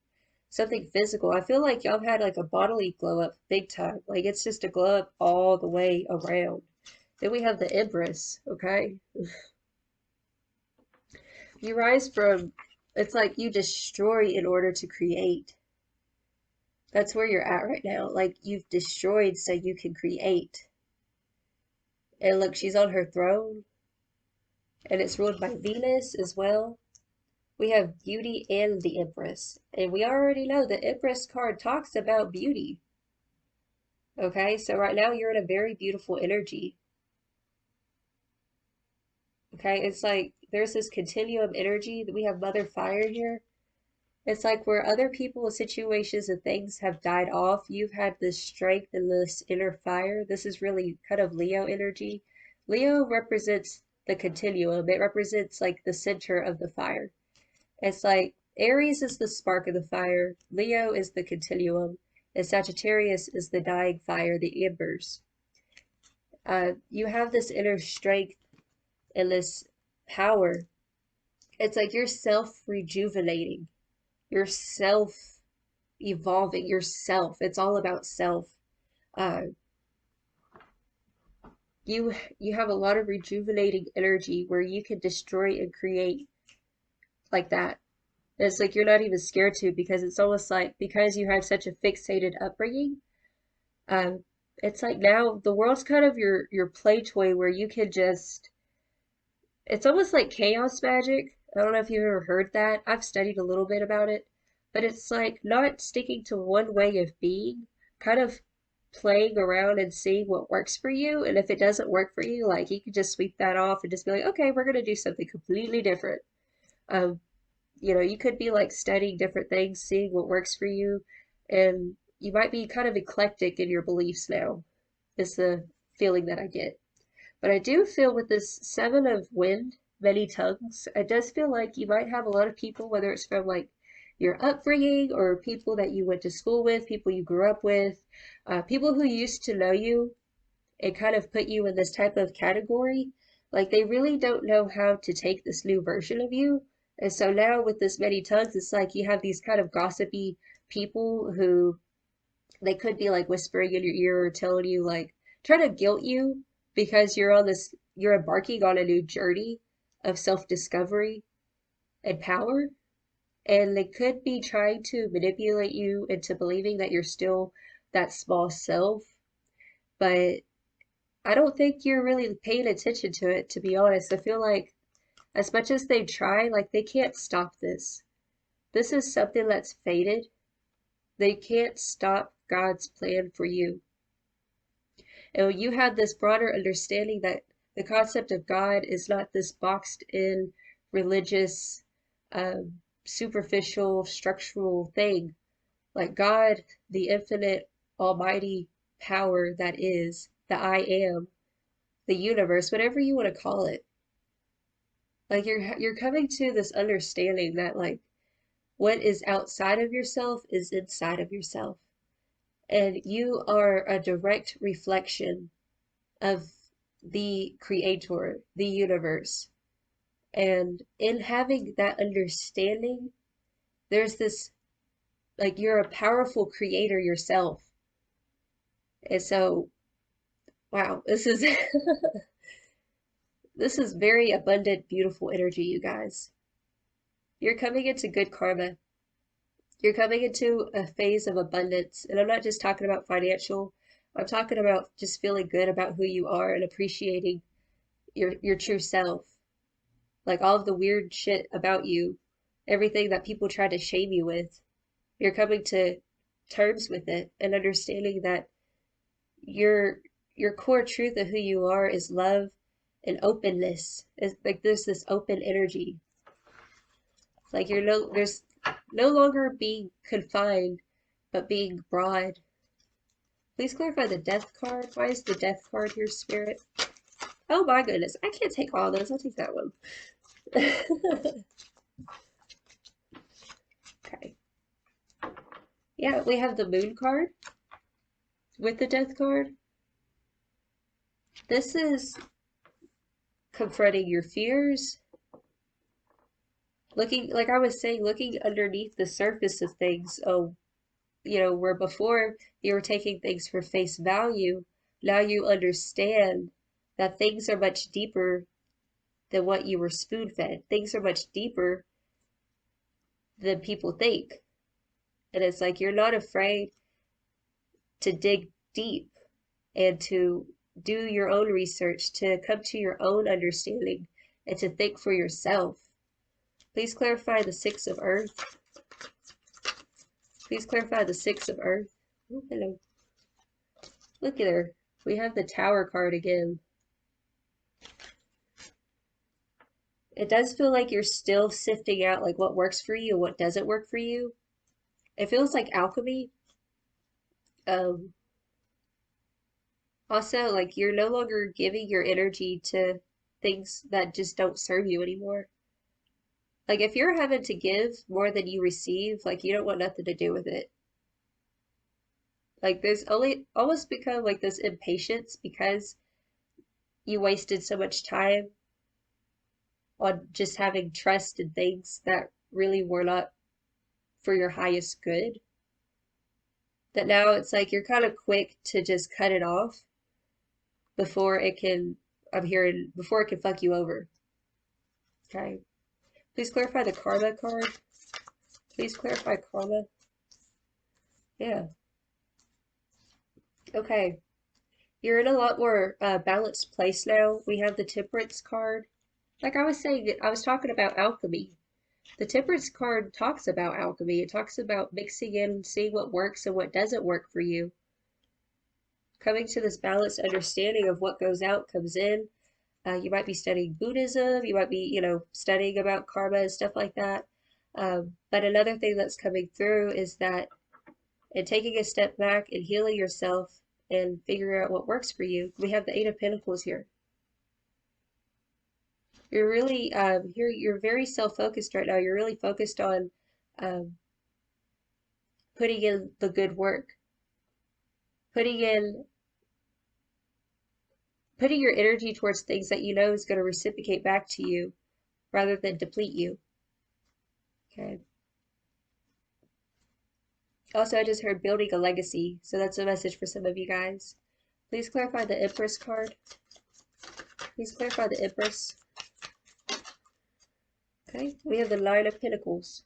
Something physical. I feel like y'all had, like, a bodily glow up big time. Like, it's just a glow up all the way around. Then we have the Empress, okay? You rise from, it's like you destroy in order to create. That's where you're at right now. Like, you've destroyed so you can create. And look, she's on her throne, and it's ruled by Venus as well. We have beauty and the Empress. And we already know the Empress card talks about beauty. Okay, so right now you're in a very beautiful energy. Okay, it's like there's this continuum energy that we have Mother Fire here. It's like where other people, situations, and things have died off, you've had this strength and this inner fire. This is really kind of Leo energy. Leo represents the continuum. It represents, like, the center of the fire. It's like Aries is the spark of the fire, Leo is the continuum, and Sagittarius is the dying fire, the embers. You have this inner strength and this power. It's like you're self-rejuvenating, you're self-evolving, yourself. It's all about self. Uh, you have a lot of rejuvenating energy where you can destroy and create like that. It's like you're not even scared to, because it's almost like because you have such a fixated upbringing, um, it's like now the world's kind of your play toy where you can just, it's almost like chaos magic. I don't know if you've ever heard that. I've studied a little bit about it, but it's like not sticking to one way of being, kind of playing around and seeing what works for you. And if it doesn't work for you, like, you can just sweep that off and just be like, okay, we're gonna do something completely different. Um, you could be, like, studying different things, seeing what works for you, and you might be kind of eclectic in your beliefs now, is the feeling that I get. But I do feel with this Seven of Wind, many tongues, it does feel like you might have a lot of people, whether it's from, like, your upbringing or people that you went to school with, people you grew up with, people who used to know you and kind of put you in this type of category. Like, they really don't know how to take this new version of you And so now with this many tongues, it's like you have these kind of gossipy people who they could be like whispering in your ear or telling you like trying to guilt you because you're embarking on a new journey of self-discovery and power. And they could be trying to manipulate you into believing that you're still that small self. But I don't think you're really paying attention to it, to be honest. I feel like as much as they try, like they can't stop this. This is something that's fated. They can't stop God's plan for you. And when you have this broader understanding that the concept of God is not this boxed in religious, superficial, structural thing. Like God, the infinite, almighty power that is, the I am, the universe, whatever you want to call it. Like you're coming to this understanding that like what is outside of yourself is inside of yourself. And you are a direct reflection of the creator, the universe. And in having that understanding, there's this like you're a powerful creator yourself. And so, wow, this is this is very abundant, beautiful energy, you guys. You're coming into good karma. You're coming into a phase of abundance. And I'm not just talking about financial. I'm talking about just feeling good about who you are and appreciating your true self. Like all of the weird shit about you, everything that people try to shame you with. You're coming to terms with it and understanding that your your core truth of who you are is love and openness. It's like there's this open energy. Like there's no longer being confined, but being broad. Please clarify the death card. Why is the death card here, Spirit? Oh my goodness, I can't take all those. I'll take that one. Okay. Yeah, we have the moon card with the death card. This is confronting your fears. Looking, like I was saying, looking underneath the surface of things. Oh, where before you were taking things for face value, now you understand that things are much deeper than what you were spoon fed. Things are much deeper than people think. And it's like you're not afraid to dig deep and to do your own research, to come to your own understanding, and to think for yourself. Please clarify the Six of Earth. Please clarify the Six of Earth. Oh, hello. Look at her. We have the Tower card again. It does feel like you're still sifting out like what works for you and what doesn't work for you. It feels like alchemy. Um, Also, like you're no longer giving your energy to things that just don't serve you anymore. Like if you're having to give more than you receive, like you don't want nothing to do with it. Like there's only almost become like this impatience because you wasted so much time on just having trust in things that really were not for your highest good. That now it's like you're kind of quick to just cut it off before it can, I'm hearing, before it can fuck you over. Okay. Please clarify the karma card. Please clarify karma. Yeah. Okay. You're in a lot more balanced place now. We have the temperance card. Like I was saying, I was talking about alchemy. The temperance card talks about alchemy. It talks about mixing in, seeing what works and what doesn't work for you. Coming to this balanced understanding of what goes out comes in. You might be studying Buddhism. You might be, studying about karma and stuff like that. But another thing that's coming through is that and taking a step back and healing yourself and figuring out what works for you. We have the Eight of Pentacles here. You're really you're very self-focused right now. You're really focused on um, putting in the good work, putting in putting your energy towards things that you know is going to reciprocate back to you rather than deplete you. Okay. Also, I just heard building a legacy, so that's a message for some of you guys. Please clarify the Empress card. Please clarify the Empress. Okay, we have the Nine of Pentacles.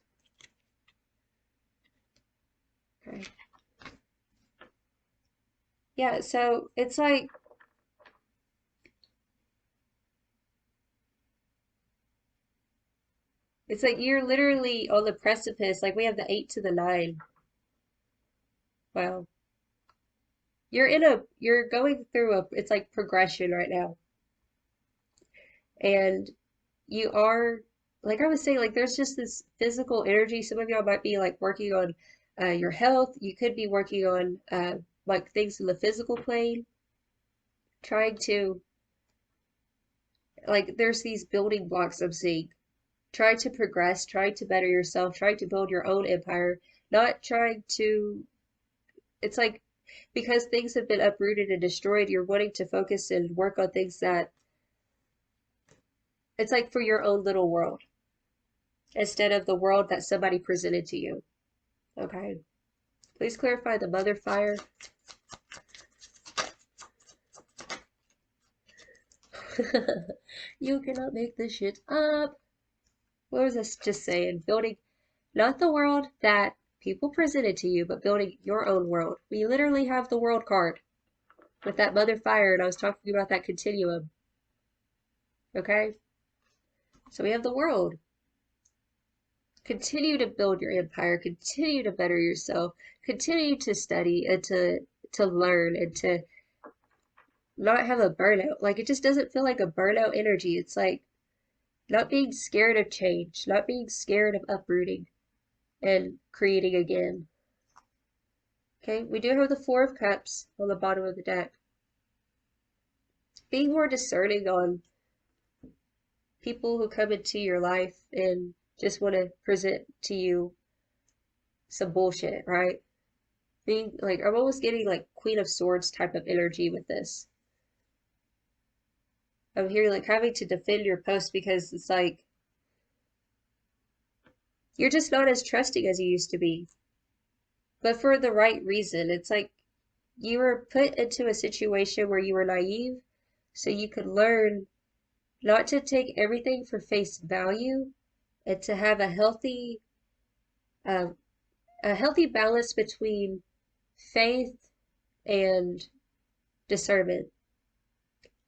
Okay. Yeah, so it's like you're literally on the precipice. Like we have the 8 to the 9. Wow. You're going through it's like progression right now. And you are, like I was saying, like there's just this physical energy. Some of y'all might be like working on your health. You could be working on like things in the physical plane, trying to, like there's these building blocks I'm seeing. Trying to progress, trying to better yourself, trying to build your own empire, not trying to, it's like because things have been uprooted and destroyed, you're wanting to focus and work on things that it's like for your own little world instead of the world that somebody presented to you. Okay. Please clarify the mother fire. You cannot make this shit up. What was this just saying? Building not the world that people presented to you, but building your own world. We literally have the world card with that mother fire, and I was talking about that continuum. Okay? So we have the world. Continue to build your empire, continue to better yourself, continue to study and to learn and to not have a burnout. Like it just doesn't feel like a burnout energy. It's like not being scared of change, not being scared of uprooting and creating again. Okay, we do have the Four of Cups on the bottom of the deck. Being more discerning on people who come into your life and just want to present to you some bullshit, right? Being like, I'm almost getting like Queen of Swords type of energy with this. I'm here like having to defend your post because it's like, you're just not as trusting as you used to be. But for the right reason. It's like you were put into a situation where you were naive, so you could learn not to take everything for face value and to have um, a healthy balance between faith and discernment.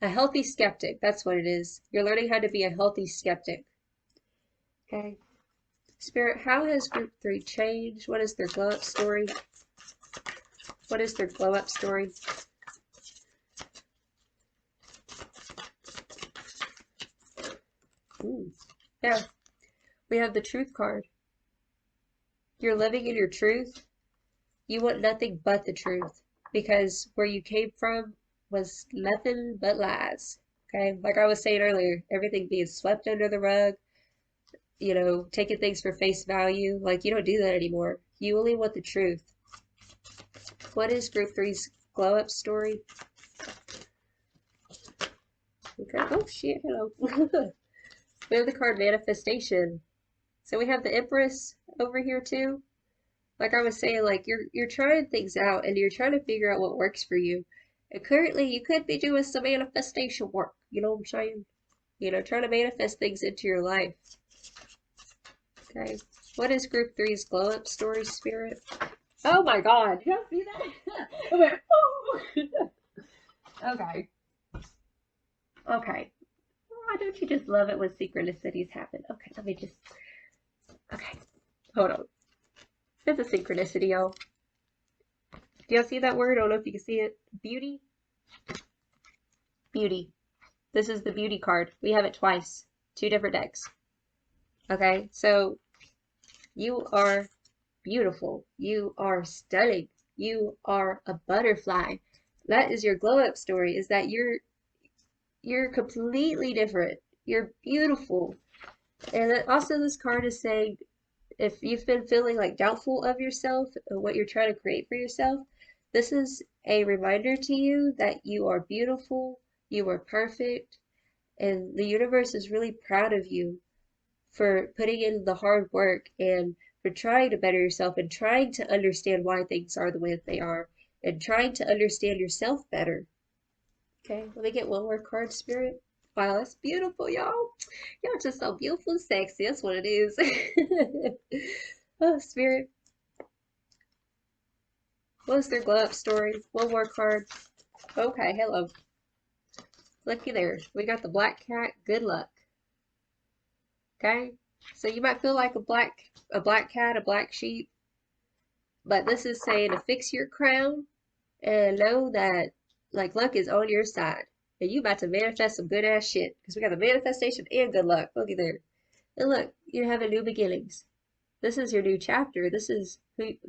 A healthy skeptic, that's what it is. You're learning how to be a healthy skeptic. Okay. Spirit, how has group 3 changed? What is their glow up story? What is their glow up story? Ooh. Yeah. We have the truth card. You're living in your truth. You want nothing but the truth because where you came from was nothing but lies. Okay, like I was saying earlier, everything being swept under the rug, taking things for face value. Like you don't do that anymore. You only want the truth. What is group 3's glow up story? Okay, oh shit, hello. We have the card manifestation. So we have the Empress over here too. Like I was saying, like you're trying things out and you're trying to figure out what works for you. And currently you could be doing some manifestation work, you know what I'm saying? Trying to manifest things into your life. Okay. What is group 3's glow up story, Spirit? Oh my god, did y'all see that? I went, oh. Okay. Okay. Why don't you just love it when synchronicities happen? Okay, let me just okay. Hold on. It's a synchronicity, y'all. Do y'all see that word? I don't know if you can see it. Beauty. Beauty. This is the beauty card. We have it twice. 2 different decks. Okay, so you are beautiful. You are stunning. You are a butterfly. That is your glow up story, is that you're completely different. You're beautiful. And also this card is saying if you've been feeling like doubtful of yourself and what you're trying to create for yourself, this is a reminder to you that you are beautiful, you are perfect, and the universe is really proud of you for putting in the hard work and for trying to better yourself and trying to understand why things are the way that they are and trying to understand yourself better. Okay, let me get one more card, Spirit. Wow, that's beautiful, y'all. Y'all just so beautiful and sexy. That's what it is. Oh, Spirit. What's their glow up story? One more card. Okay, hello. Looky there. We got the black cat. Good luck. Okay? So you might feel like a black cat, a black sheep, but this is saying to fix your crown and know that like luck is on your side. And you about to manifest some good ass shit. Because we got the manifestation and good luck. Looky there. And look, you're having new beginnings. This is your new chapter. This is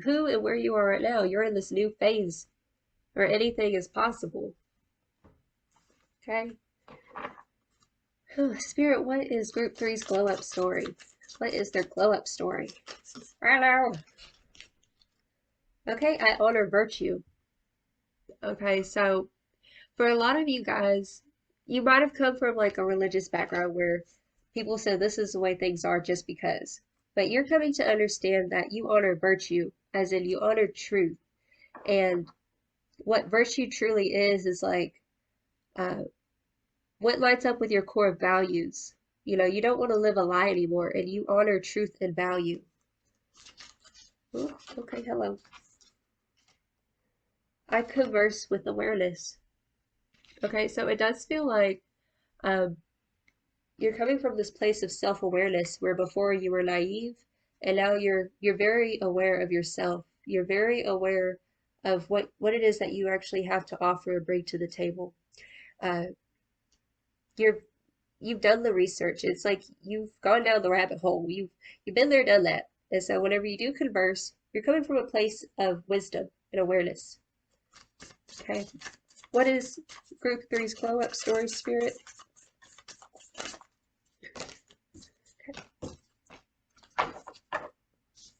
who and where you are right now. You're in this new phase where anything is possible. Okay? Spirit, what is Group Three's glow up story? What is their glow up story? Hello. Okay, I honor virtue. Okay, so for a lot of you guys, you might have come from like a religious background where people said this is the way things are just because. But you're coming to understand that you honor virtue, as in you honor truth. And what virtue truly is like what lights up with your core values. You know, you don't want to live a lie anymore, and you honor truth and value. Ooh, okay, hello. I converse with awareness. Okay, so it does feel like um, you're coming from this place of self-awareness where before you were naive, and now you're very aware of yourself. You're very aware of what it is that you actually have to offer and bring to the table. Uh, you've done the research. It's like you've gone down the rabbit hole. You've been there, done that. And so whenever you do converse, you're coming from a place of wisdom and awareness. Okay. What is Group Three's glow up story, Spirit?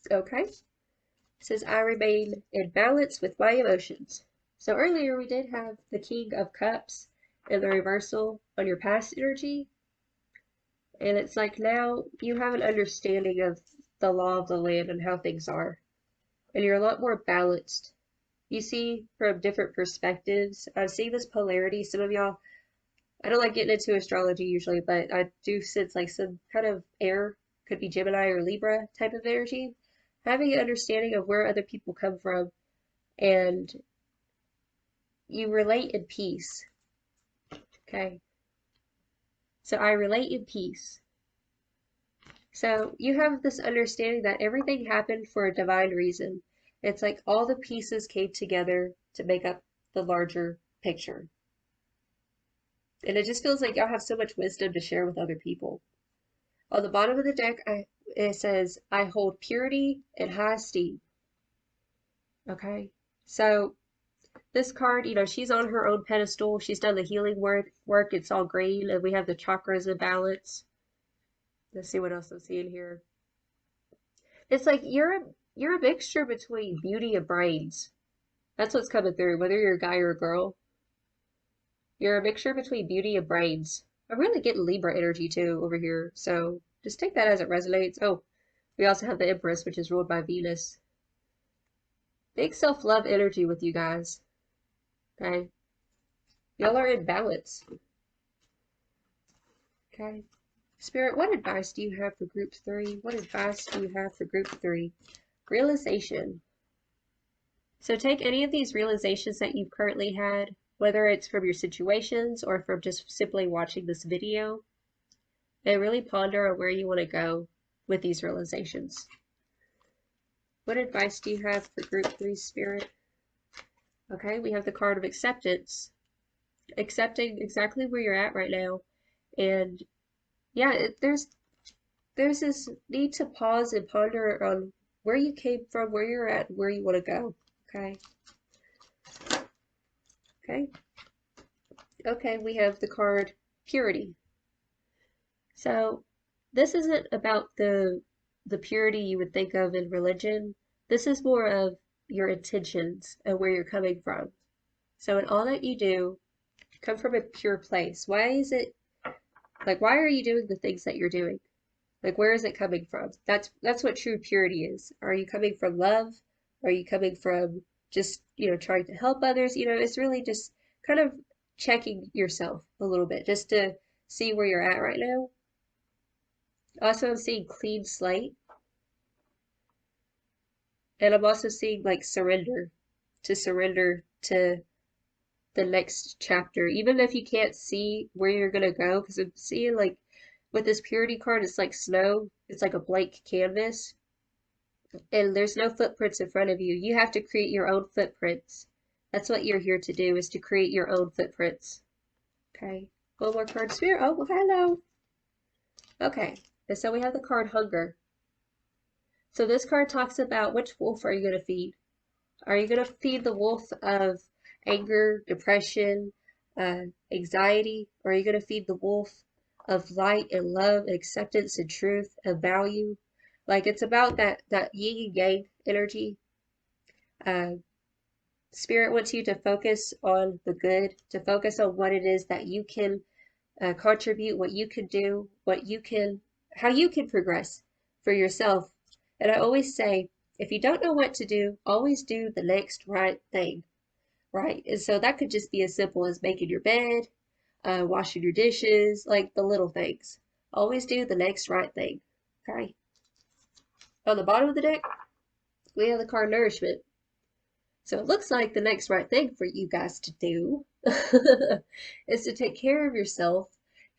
Okay. It says I remain in balance with my emotions. So earlier we did have the King of Cups and the reversal on your past energy. And it's like now you have an understanding of the law of the land and how things are. And you're a lot more balanced. You see from different perspectives. I'm seeing this polarity. Some of y'all, I don't like getting into astrology usually, but I do sense like some kind of air, could be Gemini or Libra type of energy. Having an understanding of where other people come from and you relate in peace. Okay. So I relate in peace. So you have this understanding that everything happened for a divine reason. It's like all the pieces came together to make up the larger picture. And it just feels like y'all have so much wisdom to share with other people. On the bottom of the deck, it says, I hold purity and high esteem. Okay? So this card, you know, she's on her own pedestal. She's done the healing work. It's all green, and we have the chakras in balance. Let's see what else I'm seeing here. It's like you're a mixture between beauty and brains. That's what's coming through, whether you're a guy or a girl. You're a mixture between beauty and brains. I'm really getting Libra energy too over here, so just take that as it resonates. Oh, we also have the Empress, which is ruled by Venus. Big self-love energy with you guys. Okay? Y'all are in balance. Okay? Spirit, what advice do you have for Group 3? What advice do you have for Group 3? Realization. So take any of these realizations that you've currently had, whether it's from your situations or from just simply watching this video, and really ponder on where you want to go with these realizations. What advice do you have for Group 3, Spirit? Okay, we have the card of acceptance. Accepting exactly where you're at right now. And yeah, there's this need to pause and ponder on where you came from, where you're at, and where you want to go. Okay. Okay. Okay, we have the card purity. So this isn't about the purity you would think of in religion. This is more of your intentions and where you're coming from. So in all that you do, come from a pure place. Why is it like why are you doing the things that you're doing? Like, where is it coming from? That's what true purity is. Are you coming from love? Are you coming from just, trying to help others? It's really just kind of checking yourself a little bit just to see where you're at right now. Also, I'm seeing clean slate, and I'm also seeing like surrender to the next chapter, even if you can't see where you're gonna go, because I'm seeing like with this purity card, it's like snow, it's like a blank canvas, and there's no footprints in front of you. You have to create your own footprints. That's what you're here to do, is to create your own footprints. Okay, one more card, Spirit. Oh, well, hello. Okay, and so we have the card Hunger. So this card talks about which wolf are you going to feed? Are you going to feed the wolf of anger, depression, anxiety? Or are you going to feed the wolf of light and love and acceptance and truth and value? Like, it's about that yin and yang energy. Uh, Spirit wants you to focus on the good, to focus on what it is that you can contribute, what you can do, how you can progress for yourself. And I always say, if you don't know what to do, always do the next right thing, right? And so that could just be as simple as making your bed, washing your dishes, like the little things. Always do the next right thing, okay? On the bottom of the deck, we have the card Nourishment. So it looks like the next right thing for you guys to do is to take care of yourself,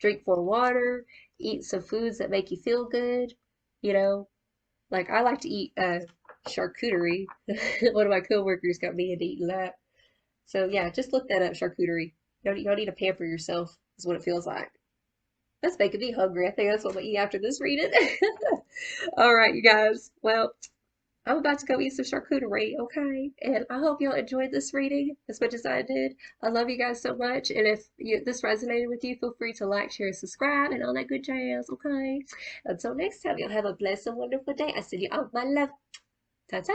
drink more water, eat some foods that make you feel good. You know, like I like to eat charcuterie. One of my coworkers got me into eating that. So yeah, just look that up, charcuterie. You don't need to pamper yourself, is what it feels like. That's making me hungry. I think that's what I'm gonna eat after this reading. All right, you guys. Well, I'm about to go eat some charcuterie, okay? And I hope y'all enjoyed this reading as much as I did. I love you guys so much. And if this resonated with you, feel free to like, share, subscribe, and all that good jazz, okay? Until next time, y'all have a blessed and wonderful day. I send you all my love. Ta-ta!